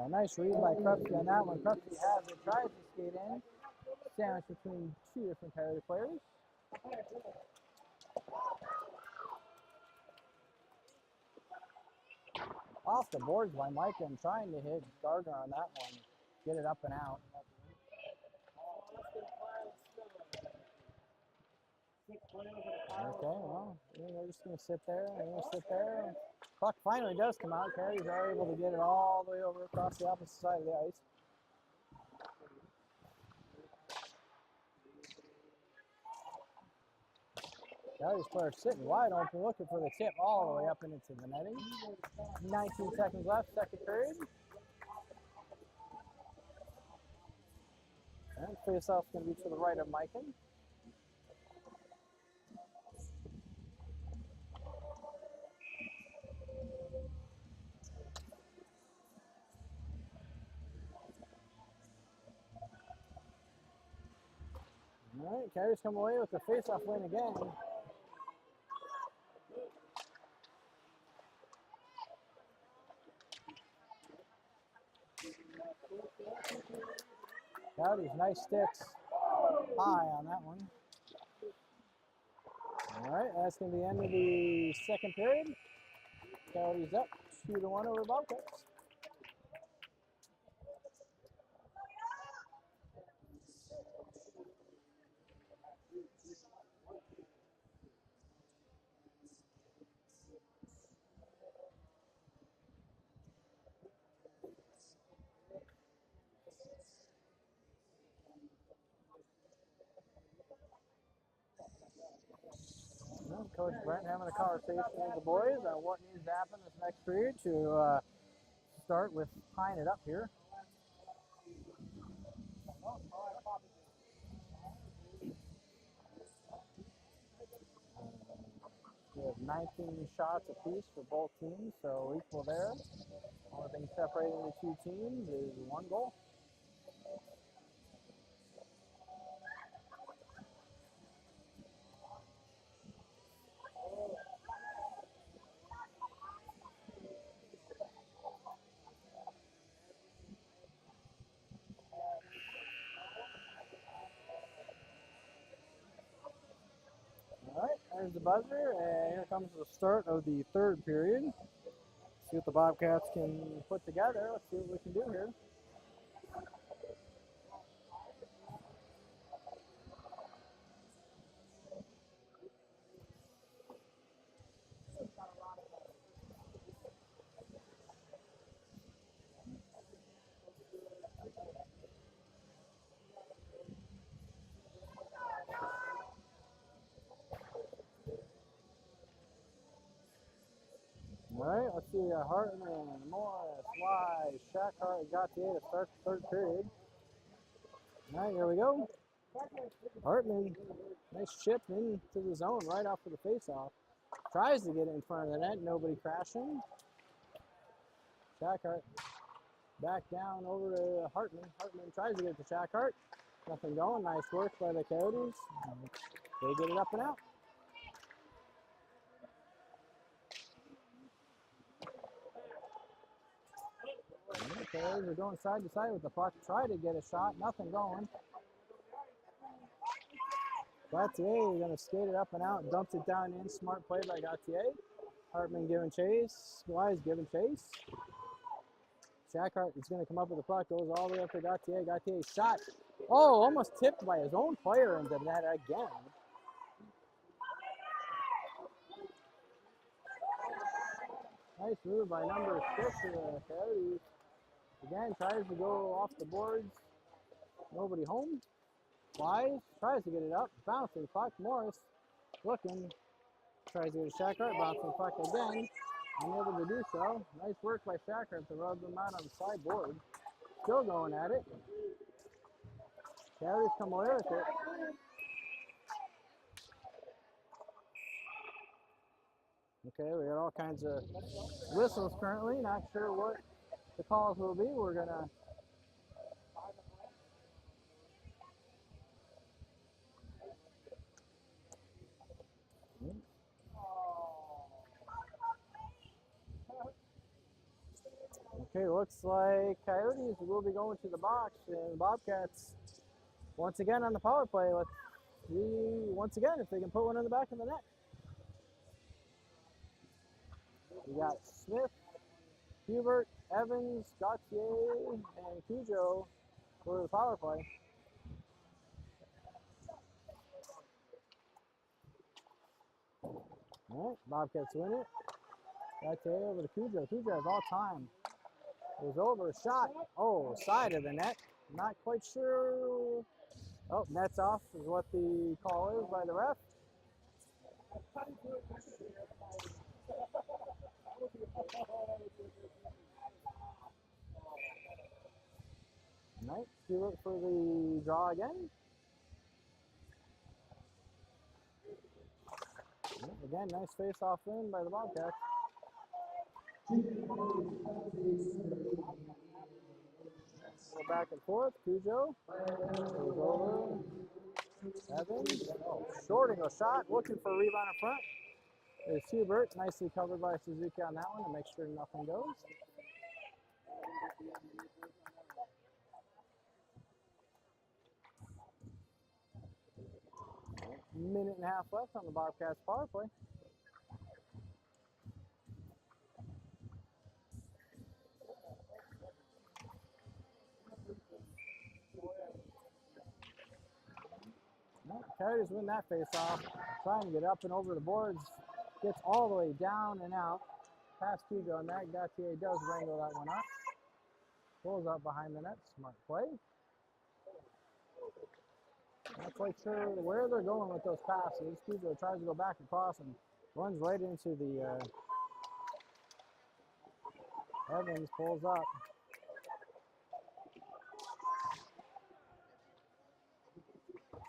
Speaker 1: Nice read by Krupke on that one. Krupke has it, tries to skate in. Sandwich between two different Coyote players. Off the boards by Micah and trying to hit Gardner on that one. Get it up and out. Okay, well, they're just going to sit there. They're going to sit there. Puck finally does come out. Coyotes are able to get it all the way over across the opposite side of the ice. Coyotes player sitting wide open, looking for the tip all the way up and into the netting. 19 seconds left, second period. And face-off's going to be to the right of Mikan. All right, Coyotes come away with the face-off win again. Coyotes, nice sticks. High on that one. All right, that's going to be the end of the second period. Coyotes up 2-1 over Bobcats. Coach Brent having a conversation with the boys on what needs to happen this next period to start with tying it up here. We have 19 shots apiece for both teams, so equal there. Only thing separating the two teams is one goal. All right, there's the buzzer, and here comes the start of the third period. See what the Bobcats can put together. Let's see what we can do here. right, let's see. Hartman, Morris, Wise, Shackhart, Gautier to start the third period. All right, here we go. Hartman, nice chip into the zone right off of the faceoff. Tries to get it in front of the net, nobody crashing. Shackhart back down over to Hartman. Hartman tries to get it to Shackhart. Nothing going. Nice work by the Coyotes. They get it up and out. Okay, we're going side to side with the puck. Try to get a shot. Nothing going. Gautier going to skate it up and out. Dumps it down in. Smart play by Gautier. Hartman giving chase. Wise giving chase. Shackhart is going to come up with the puck. Goes all the way up to Gautier. Gautier shot. Oh, almost tipped by his own player into that again. Nice move by number 6 of the Coyotes. Again, tries to go off the boards. Nobody home. Wise tries to get it up. Bouncing puck. Morris looking. Tries to get a Shackhart. Bouncing puck again. Unable to do so. Nice work by Shackhart to rub them out on the sideboard. Still going at it. Coyotes come away with it. Okay, we got all kinds of whistles currently. Not sure what the calls will be. We're going to Okay, looks like Coyotes will be going to the box, and the Bobcats once again on the power play. Let's see once again if they can put one in the back of the net. We got Smith, Hubert, Evans, Gautier, and Cujo for the power play. All right, Bobcats win it. Gautier over to Cujo. Cujo has all time. It was over, shot. Oh, side of the net. Not quite sure. Oh, net's off is what the call is by the ref. All right, Stewart for the draw again. Again, nice face-off win by the Bobcats. Go back and forth. Cujo goes over. Evans. Oh, shorting a shot. Looking for a rebound in front. There's Hubert. Nicely covered by Suzuki on that one to make sure nothing goes. Minute and a half left on the Bobcats power play. Coyotes win that face-off. Trying to get up and over the boards. Gets all the way down and out. Past Cujo on that. Gautier does wrangle that one up. Pulls up behind the net. Smart play. Not quite sure where they're going with those passes. Cujo tries to go back across and runs right into the Evans pulls up.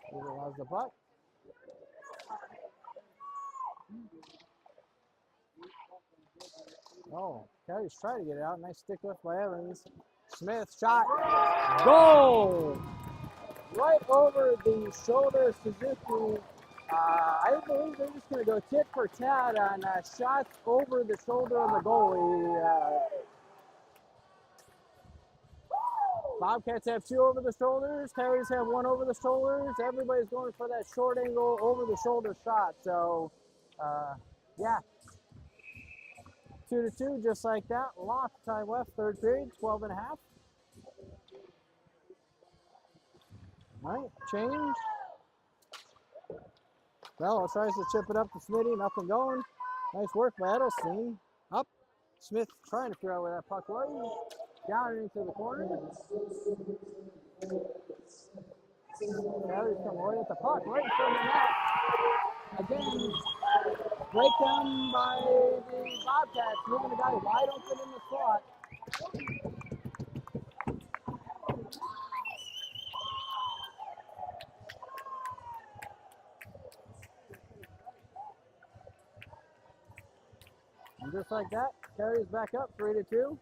Speaker 1: Cujo has the puck. Oh, Coyotes try to get it out. Nice stick lift by Evans. Smith shot. Goal! Right over the shoulder, Suzuki. I believe they're just going to go tit for tat on shots over the shoulder of the goalie. Bobcats have 2 over the shoulders. Coyotes have 1 over the shoulders. Everybody's going for that short angle over the shoulder shot. So, yeah. 2-2, just like that. Lost time left, third period, 12 and a half. All right, change. Bell tries to chip it up to Smitty, nothing going. Nice work by Edelstein. Up. Smith trying to figure out where that puck was. Down into the corner. Coyotes come away with the puck right in front of the net. Again, Breakdown by the Bobcats, moving the guy wide open in the slot. And just like that, carries back up 3-2.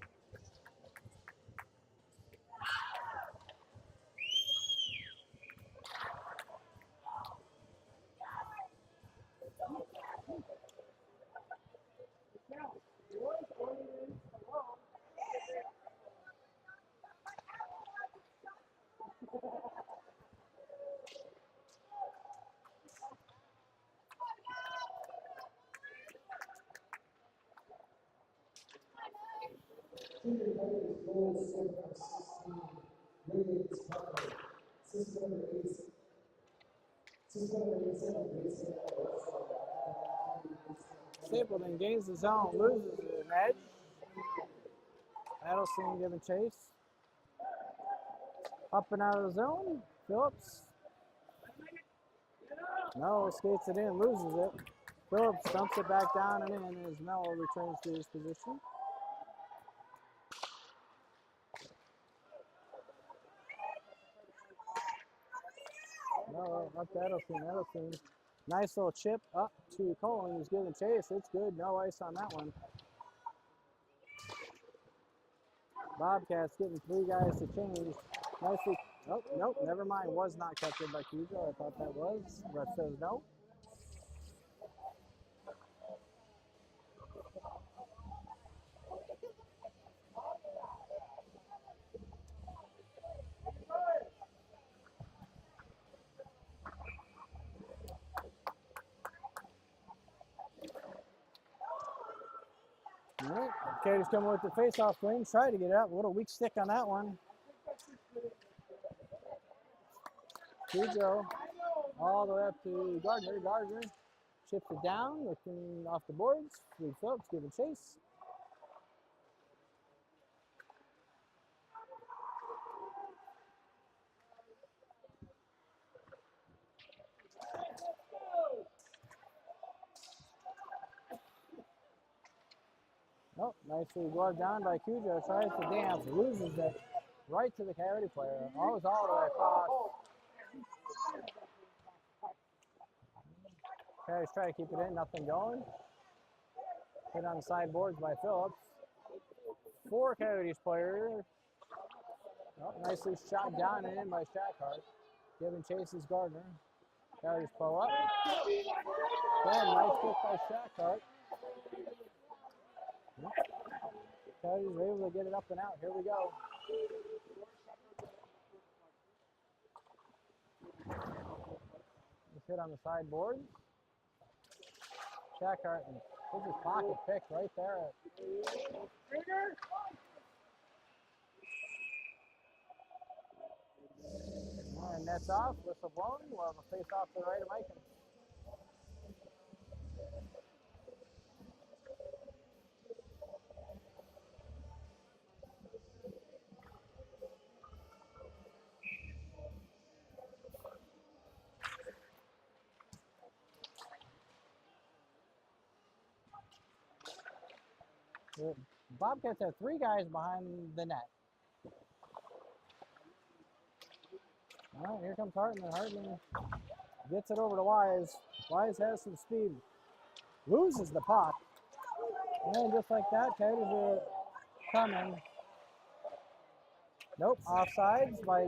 Speaker 1: Stapleton gains the zone, loses an edge. Adelson giving chase. Up and out of the zone. Phillips. Mello skates it in, loses it. Phillips dumps it back down and in as Mello returns to his position. Mello up to Edelson. Nice little chip up to Cullen, who's giving chase. It's good. No ice on that one. Bobcats getting 3 guys to change. Nicely. Oh, nope, never mind. Was not captured by Cujo. I thought that was. Ref says no. All right, Coyotes coming with the face-off wing. Try to get it up. A little weak stick on that one. Cujo all the way up to Gardner. Gardner chips it down, looking off the boards. Phillips giving chase. Oh, nicely gloved down by Cujo. Tries to dance, loses it right to the Coyote player. Almost all the way across. Coyotes try to keep it in, nothing going. Hit on the sideboards by Phillips. 4 Coyotes players. Oh, nicely shot down and in by Shackhart. Giving chases Gardner. Coyotes pull up. Again, nice kick by Shackhart. Coyotes are able to get it up and out. Here we go. Just hit on the sideboard. Shackhart and puts his pocket pick right there. And nets off, whistle blown. We'll have a face off to the right of Mikan. The Bobcats have 3 guys behind the net. All right, here comes Hartman. Hartman gets it over to Wise. Wise has some speed. Loses the puck. And just like that, Coyotes are coming. Nope, offsides by a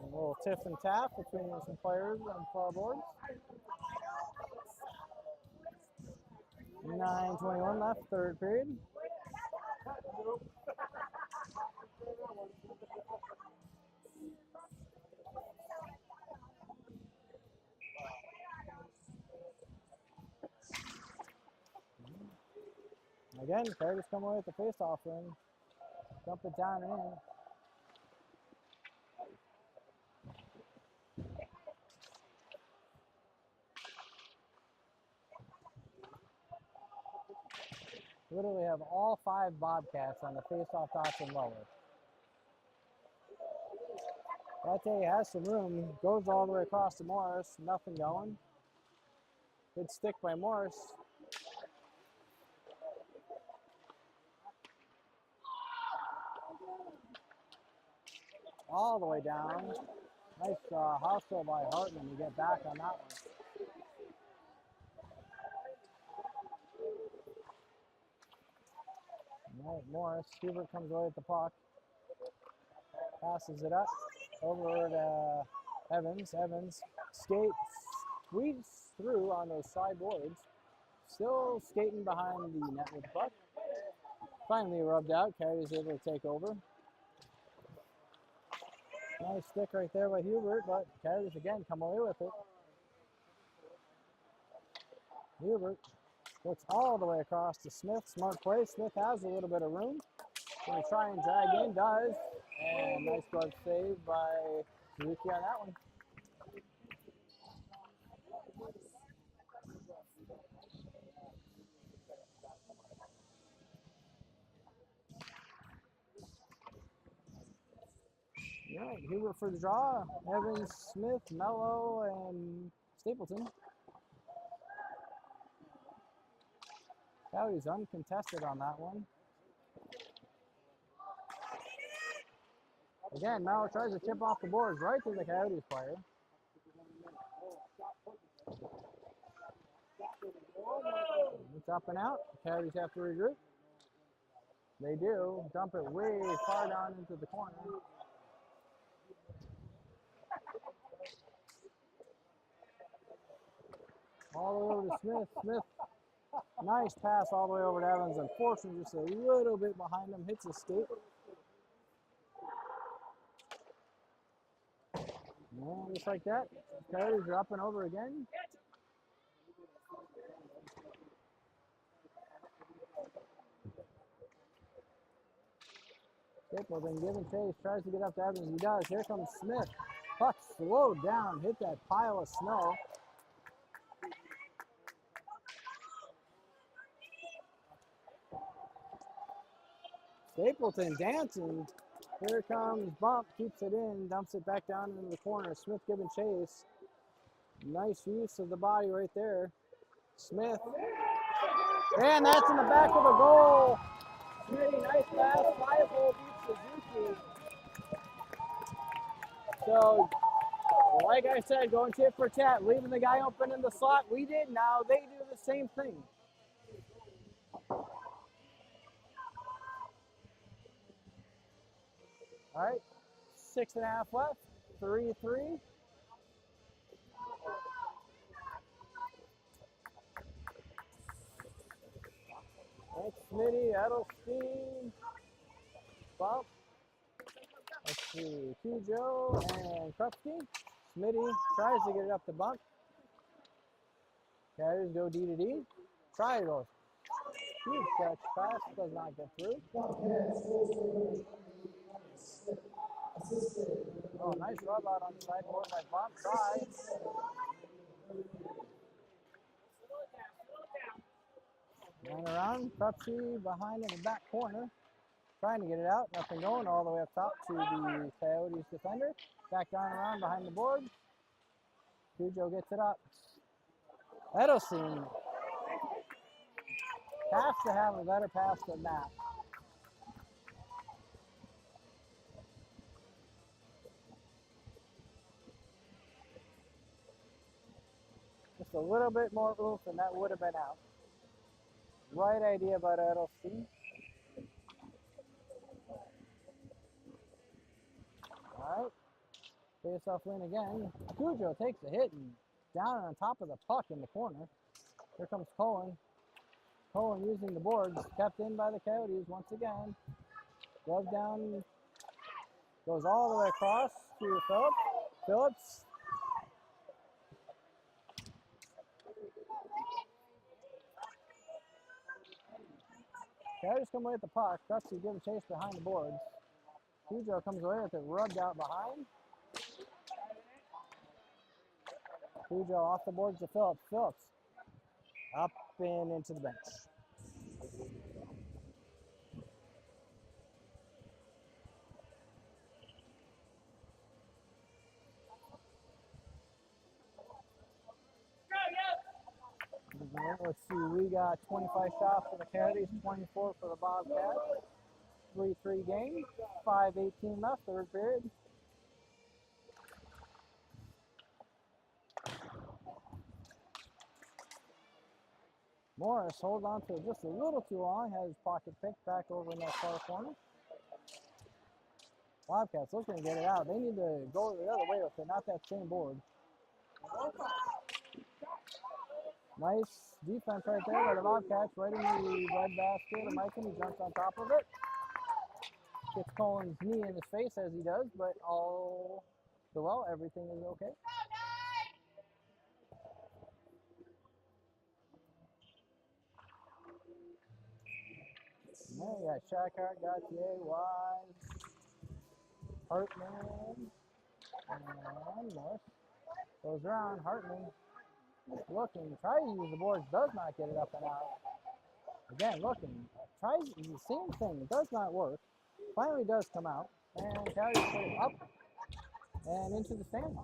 Speaker 1: little tiff and tap between some players on far boards. 9:21 left, third period. Again, Coyotes come away with the face-off ring. Dump it down and in. Literally have all 5 Bobcats on the face-off dots and lower. Gate has some room, goes all the way across to Morris, nothing going. Good stick by Morris. All the way down. Nice hustle by Hartman to get back on that one. Morris, Hubert comes away with the puck. Passes it up over to Evans. Evans skates, squeezes through on those side boards. Still skating behind the net with the puck. Finally rubbed out. Coyotes able to take over. Nice stick right there by Hubert, but Coyotes again come away with it. Hubert looks all the way across to Smith. Smart play. Smith has a little bit of room. Going to try and drag in. Does. And nice glove save by Suzuki on that one. All right, Hubert for the draw. Evans, Smith, Mello, and Stapleton. Coyotes uncontested on that one. Again, Mello tries to chip off the boards right to the Coyotes player. It's up and out. Coyotes have to regroup. They do. Dump it way far down into the corner. All the way over to Smith. Smith, nice pass all the way over to Evans. Unfortunately, just a little bit behind him. Hits his skate. And just like that, Coyotes are up and over again. Stapleton giving chase, tries to get up to Evans. He does. Here comes Smith. Puck slowed down, hit that pile of snow. Stapleton dancing. Here comes Bump, keeps it in, dumps it back down into the corner. Smith giving chase. Nice use of the body right there. Smith. And that's in the back of the goal. Smitty, nice pass. 5-hole beats Suzuki. So, like I said, going tit for tat, leaving the guy open in the slot. We did. Now they do the same thing. All right, 6.5 left, 3-3. That's Smitty, Edelstein, Bump. Let's see, Cujo and Krupski. Smitty tries to get it up to Bump. Coyotes go D to D. Try to go. Huge catch pass, does not get through. Oh, nice rub out on the sideboard by Bump. Try. Going around, Krupski behind in the back corner. Trying to get it out, nothing going, all the way up top to the Coyotes defender. Back down around behind the board. Cujo gets it up. Edelstein has to have a better pass than that. Just a little bit more oomph and that would have been out. Right idea about Edelstein. All right, face-off win again. Cujo takes a hit and down on top of the puck in the corner. Here comes Cohen. Cohen using the boards, kept in by the Coyotes once again. Glove down, goes all the way across to Phillips. Phillips. Coyotes come away with the puck. Krupski giving chase behind the boards. Cujo comes away with it rubbed out behind. Cujo off the boards to Phillips. Phillips up and into the bench. Let's see, we got 25 shots for the Coyotes, 24 for the Bobcats. 3-3 game, 5:18 left, third period. Morris holds on to it just a little too long, has his pocket picked back over in that far corner. Bobcats looking to get it out. They need to go the other way with it, not that same board. Nice defense right there by the Bobcats, right in the red basket. And Mike, he jumps on top of it. Gets Colin's knee in his face as he does, but all the well, everything is okay. Yeah, you got Shackhart, Gautier, Wise, Hartman, and Morris. Goes around, Hartman looking, tries to use the boards, does not get it up and out. Again, looking, tries the same thing, it does not work. Finally does come out, and carries it up and into the stand.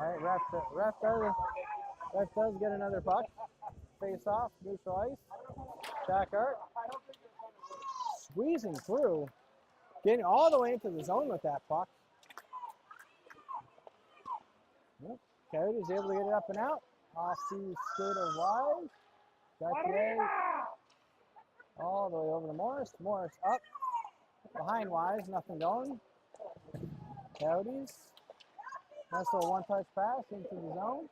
Speaker 1: All right, ref does get another puck. Face off, neutral ice. Shackhart squeezing through, getting all the way into the zone with that puck. Yep. Coyotes able to get it up and out. Off the skate of Wise. Gautier all the way over to Morris. Morris up. Behind Wise, nothing going. Coyotes. Nice little one-touch pass into the zone.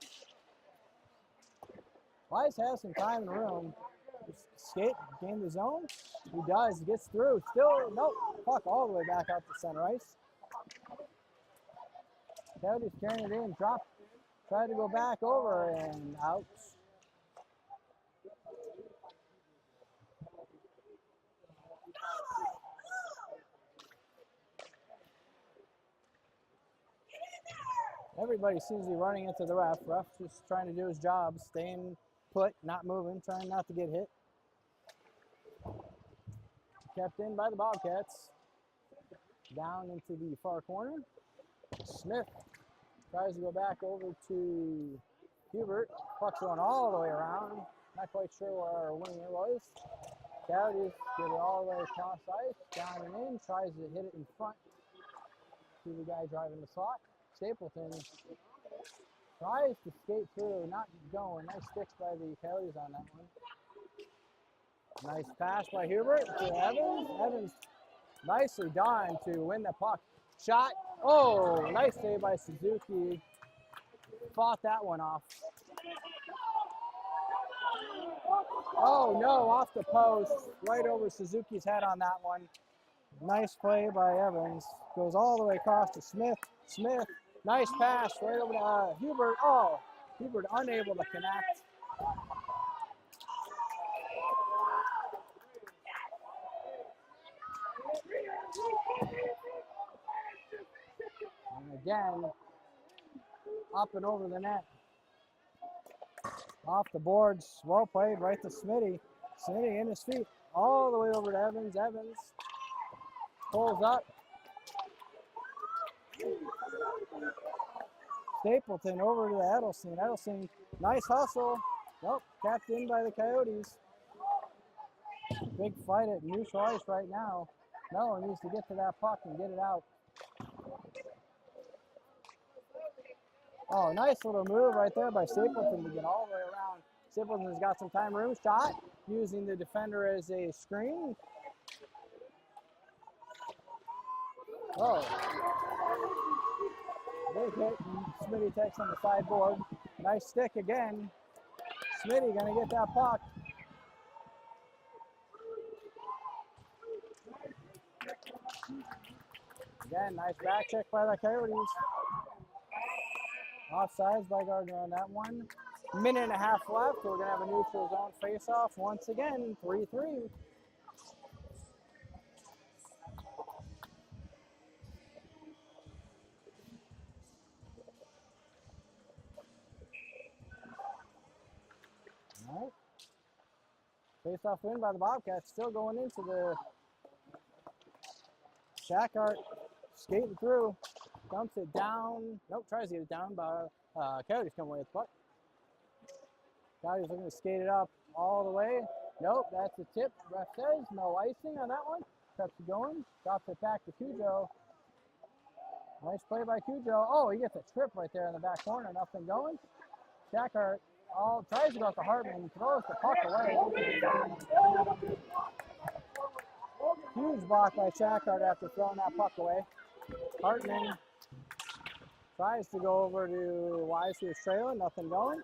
Speaker 1: Wise has some time and room. Skate, gain the zone. He does, gets through. Still, nope, puck all the way back out to center ice. Coyotes carrying it in, drop, tried to go back over and out. Everybody seems to be running into the ref. Ref just trying to do his job, staying put, not moving, trying not to get hit. Kept in by the Bobcats. Down into the far corner. Smith tries to go back over to Hubert. Puck's going all the way around. Not quite sure where our winger was. Coyotes get it all the way across ice, down and in. Tries to hit it in front to the guy driving the slot. Stapleton tries to skate through, not going. Nice sticks by the Coyotes on that one. Nice pass by Hubert to Evans. Evans nicely done to win the puck. Shot. Oh, nice save by Suzuki. Fought that one off. Oh no, off the post. Right over Suzuki's head on that one. Nice play by Evans. Goes all the way across to Smith. Smith. Nice pass right over to Hubert. Oh, Hubert unable to connect. And again, up and over the net. Off the boards. Well played right to Smitty. Smitty in his feet. All the way over to Evans. Evans pulls up. Stapleton over to Edelstein. Edelstein, nice hustle. Nope, capped in by the Coyotes. Big fight at neutral ice right now. Mello needs to get to that puck and get it out. Oh, nice little move right there by Stapleton to get all the way around. Stapleton's got some time room. Shot, using the defender as a screen. Oh. Big hit, and Smitty takes on the sideboard. Nice stick again. Smitty gonna get that puck. Again, nice back check by the Coyotes. Offsides by Gardner on that one. Minute and a half left. We're gonna have a neutral zone face-off once again, 3-3. All right. Face-off win by the Bobcats. Still going into the Shackhart skating through. Dumps it down. Nope, tries to get it down, but Coyotes come away with the puck. Coyotes looking to skate it up all the way. Nope, that's a tip. Ref says no icing on that one. Keeps it going. Drops it back to Cujo. Nice play by Cujo. Oh, he gets a trip right there in the back corner. Nothing going. Shackhart tries to go to Hartman. Throws the puck away. Huge block by Shackhart after throwing that puck away. Hartman tries to go over to Wise, who is trailing. Nothing going.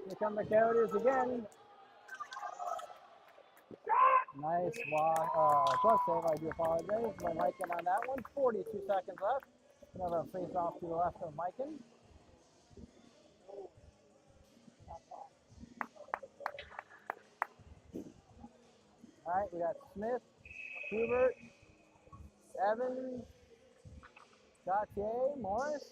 Speaker 1: Here come the Coyotes again. Nice glove save, I do apologize. By Mikan on that one. 42 seconds left. Another face off to the left of Mikan. All right, we got Smith, Hubert, Evans, Gautier, Morris.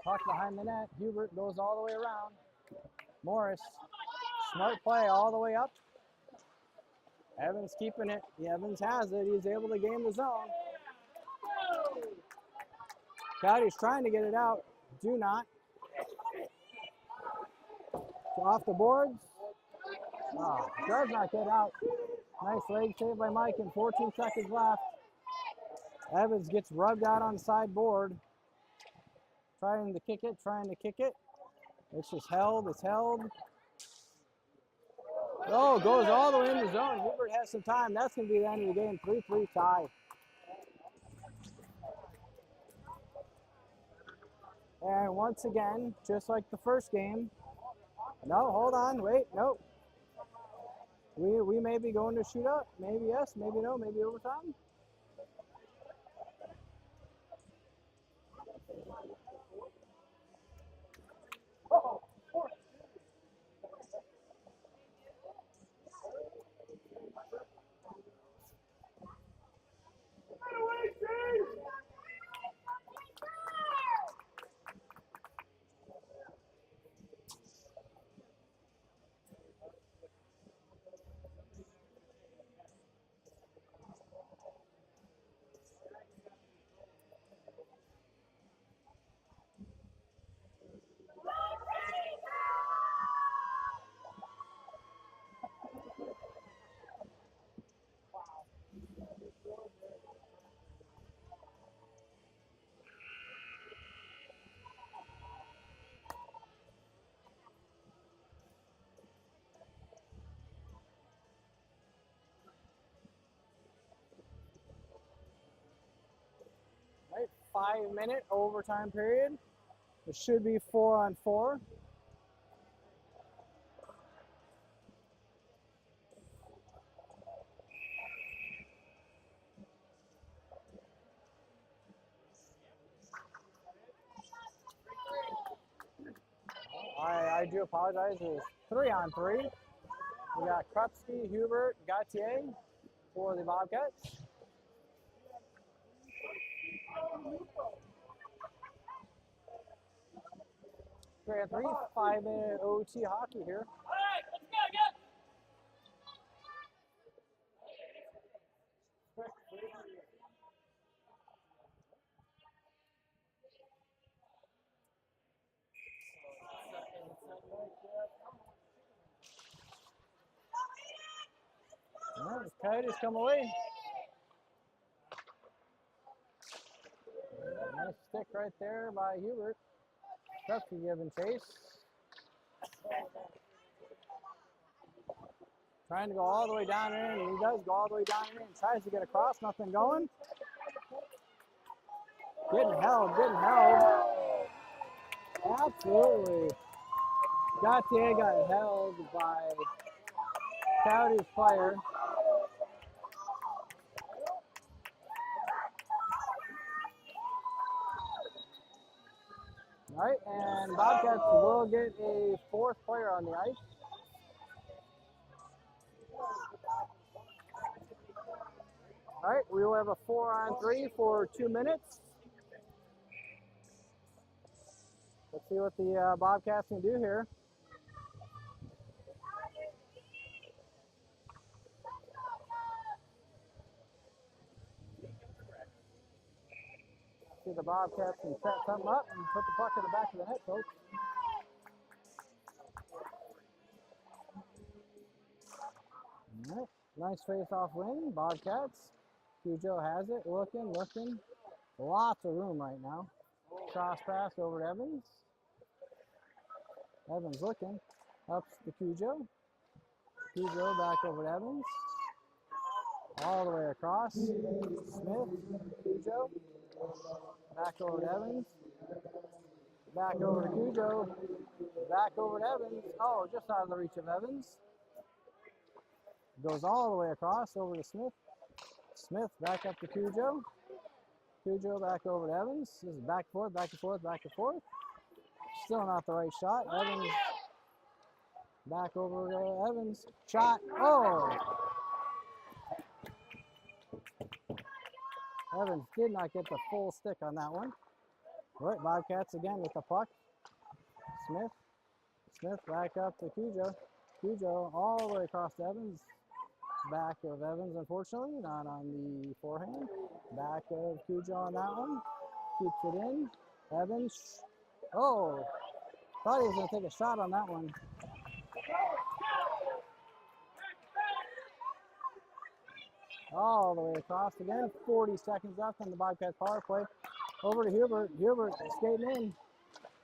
Speaker 1: Puck behind the net. Hubert goes all the way around. Morris, smart play all the way up. Evans keeping it. Evans has it. He's able to gain the zone. Coyotes trying to get it out. Do not. Off the boards. Does not get out. Nice leg save by Mike and 14 seconds left. Evans gets rubbed out on the side board. Trying to kick it. It's just held. It's held. Oh, goes all the way in the zone. Hubert has some time. That's going to be the end of the game. 3-3 tie. And once again, just like the first game. No, hold on. Wait, nope. We may be going to shoot up. Maybe yes, maybe no, maybe overtime. Right, 5-minute overtime period. It should be 4-on-4. I do apologize. It's 3-on-3. We got Krupski, Hubert, Gautier for the Bobcats. We're at 5-minute OT hockey here.
Speaker 2: All right, let's go.
Speaker 1: All right, Coyotes come away. Nice stick right there by Hubert. Krupski giving chase. Trying to go all the way down in, and he does go all the way down in. Tries to get across, nothing going. Getting held. Absolutely. Gautier got held by Coyotes player. All right, and Bobcats will get a fourth player on the ice. All right, we will have a 4-on-3 for 2 minutes. Let's see what the Bobcats can do here. See the Bobcats can set something up and put the puck in the back of the net, folks. All right. Nice face-off win, Bobcats. Cujo has it, looking. Lots of room right now. Cross pass over to Evans. Evans looking, up to Cujo. Cujo back over to Evans. All the way across. Smith, Cujo. Back over to Evans. Back over to Cujo. Back over to Evans. Oh, just out of the reach of Evans. Goes all the way across over to Smith. Smith back up to Cujo. Cujo back over to Evans. This is back and forth, back and forth, back and forth. Still not the right shot. Evans back over to Evans. Shot. Oh! Evans did not get the full stick on that one. All right, Bobcats again with the puck. Smith. Smith back up to Cujo. Cujo all the way across to Evans. Back of Evans, unfortunately, not on the forehand. Back of Cujo on that one. Keeps it in. Evans. Oh, thought he was going to take a shot on that one. All the way across again. 40 seconds left on the Bobcats power play. Over to Hubert. Hubert skating in.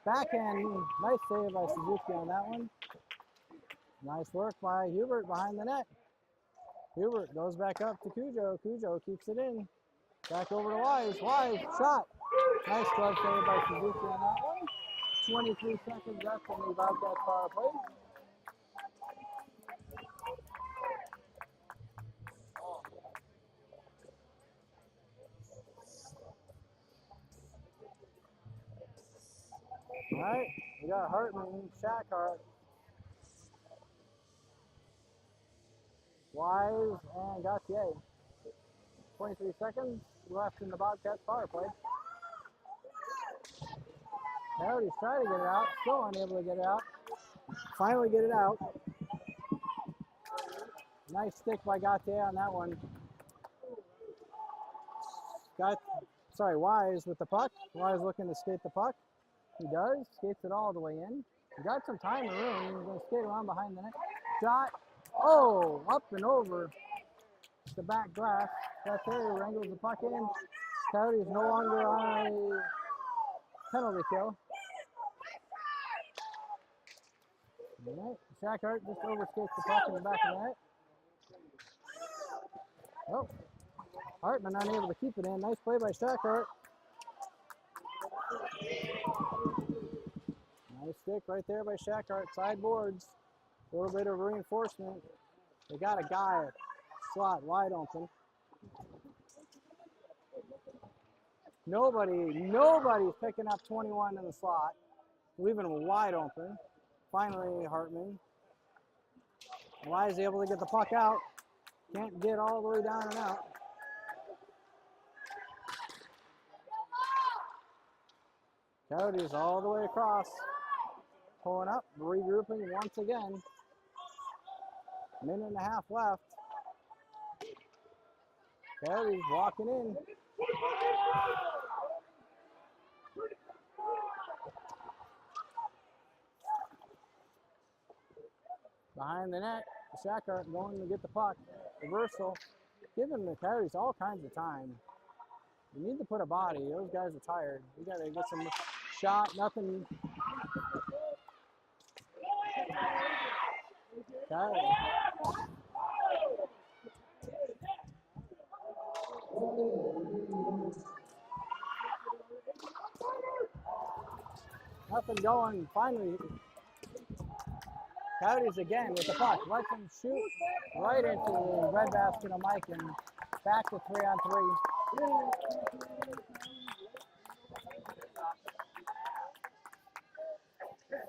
Speaker 1: Backhand. Nice save by Suzuki on that one. Nice work by Hubert behind the net. Hubert goes back up to Cujo. Cujo keeps it in. Back over to Wise. Wise, shot. Nice glove save by Suzuki on that one. 23 seconds left on the Bobcats power play. All right, we got Hartman, Shackhart, Wise, and Gautier. 23 seconds left in the Bobcats power play. Coyotes trying to get it out, still unable to get it out. Finally get it out. Nice stick by Gautier on that one. Wise with the puck. Wise looking to skate the puck. He does, skates it all the way in. He got some time and room. He's going to skate around behind the net. Shot. Oh, up and over the back glass. That's there. Wrangles the puck in. Coyotes no longer on a penalty kill. All right. Shackhart just overskates the puck in the back of the net. Oh, Hartman unable to keep it in. Nice play by Shackhart. Nice stick right there by Shackhart. Sideboards. A little bit of reinforcement. They got a guy slot wide open. Nobody's picking up 21 in the slot. Leaving him wide open. Finally, Hartman. Wise able to get the puck out. Can't get all the way down and out. Coyotes all the way across. Pulling up, regrouping once again. Minute and a half left. Coyotes walking in. Behind the net, Shackhart going to get the puck. Reversal. Giving the Coyotes all kinds of time. We need to put a body. Those guys are tired. We got to get some shot. Nothing. Okay. Nothing going. Finally, Coyotes again with the puck. Lets him shoot right into the red basket of Mike and back to 3-on-3.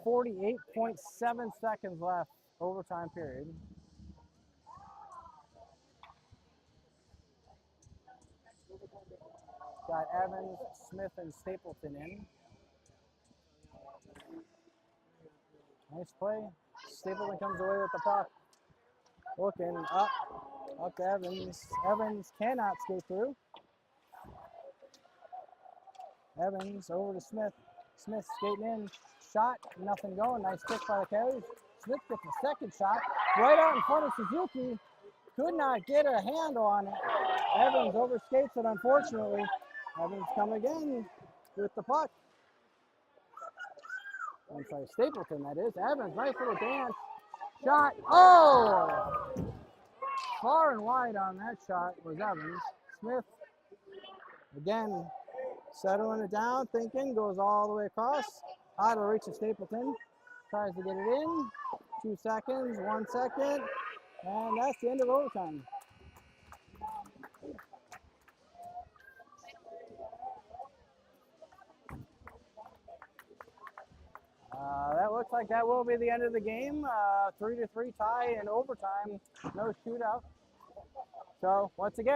Speaker 1: .7 seconds left, overtime period. Got Evans, Smith, and Stapleton in. Nice play. Stapleton comes away with the puck. Looking up to Evans. Evans cannot skate through. Evans over to Smith. Smith skating in. Shot, nothing going. Nice kick by the Coyotes. Smith gets a second shot. Right out in front of Suzuki. Could not get a handle on it. Evans overskates it, unfortunately. Evans come again with the puck. I'm sorry, Stapleton, that is. Evans, nice little dance. Shot. Oh! Far and wide on that shot was Evans. Smith, again, settling it down, thinking, goes all the way across. How to reach a Stapleton. Tries to get it in. 2 seconds, 1 second. And that's the end of overtime. That looks like that will be the end of the game. 3-3 tie in overtime. No shootout. So once again.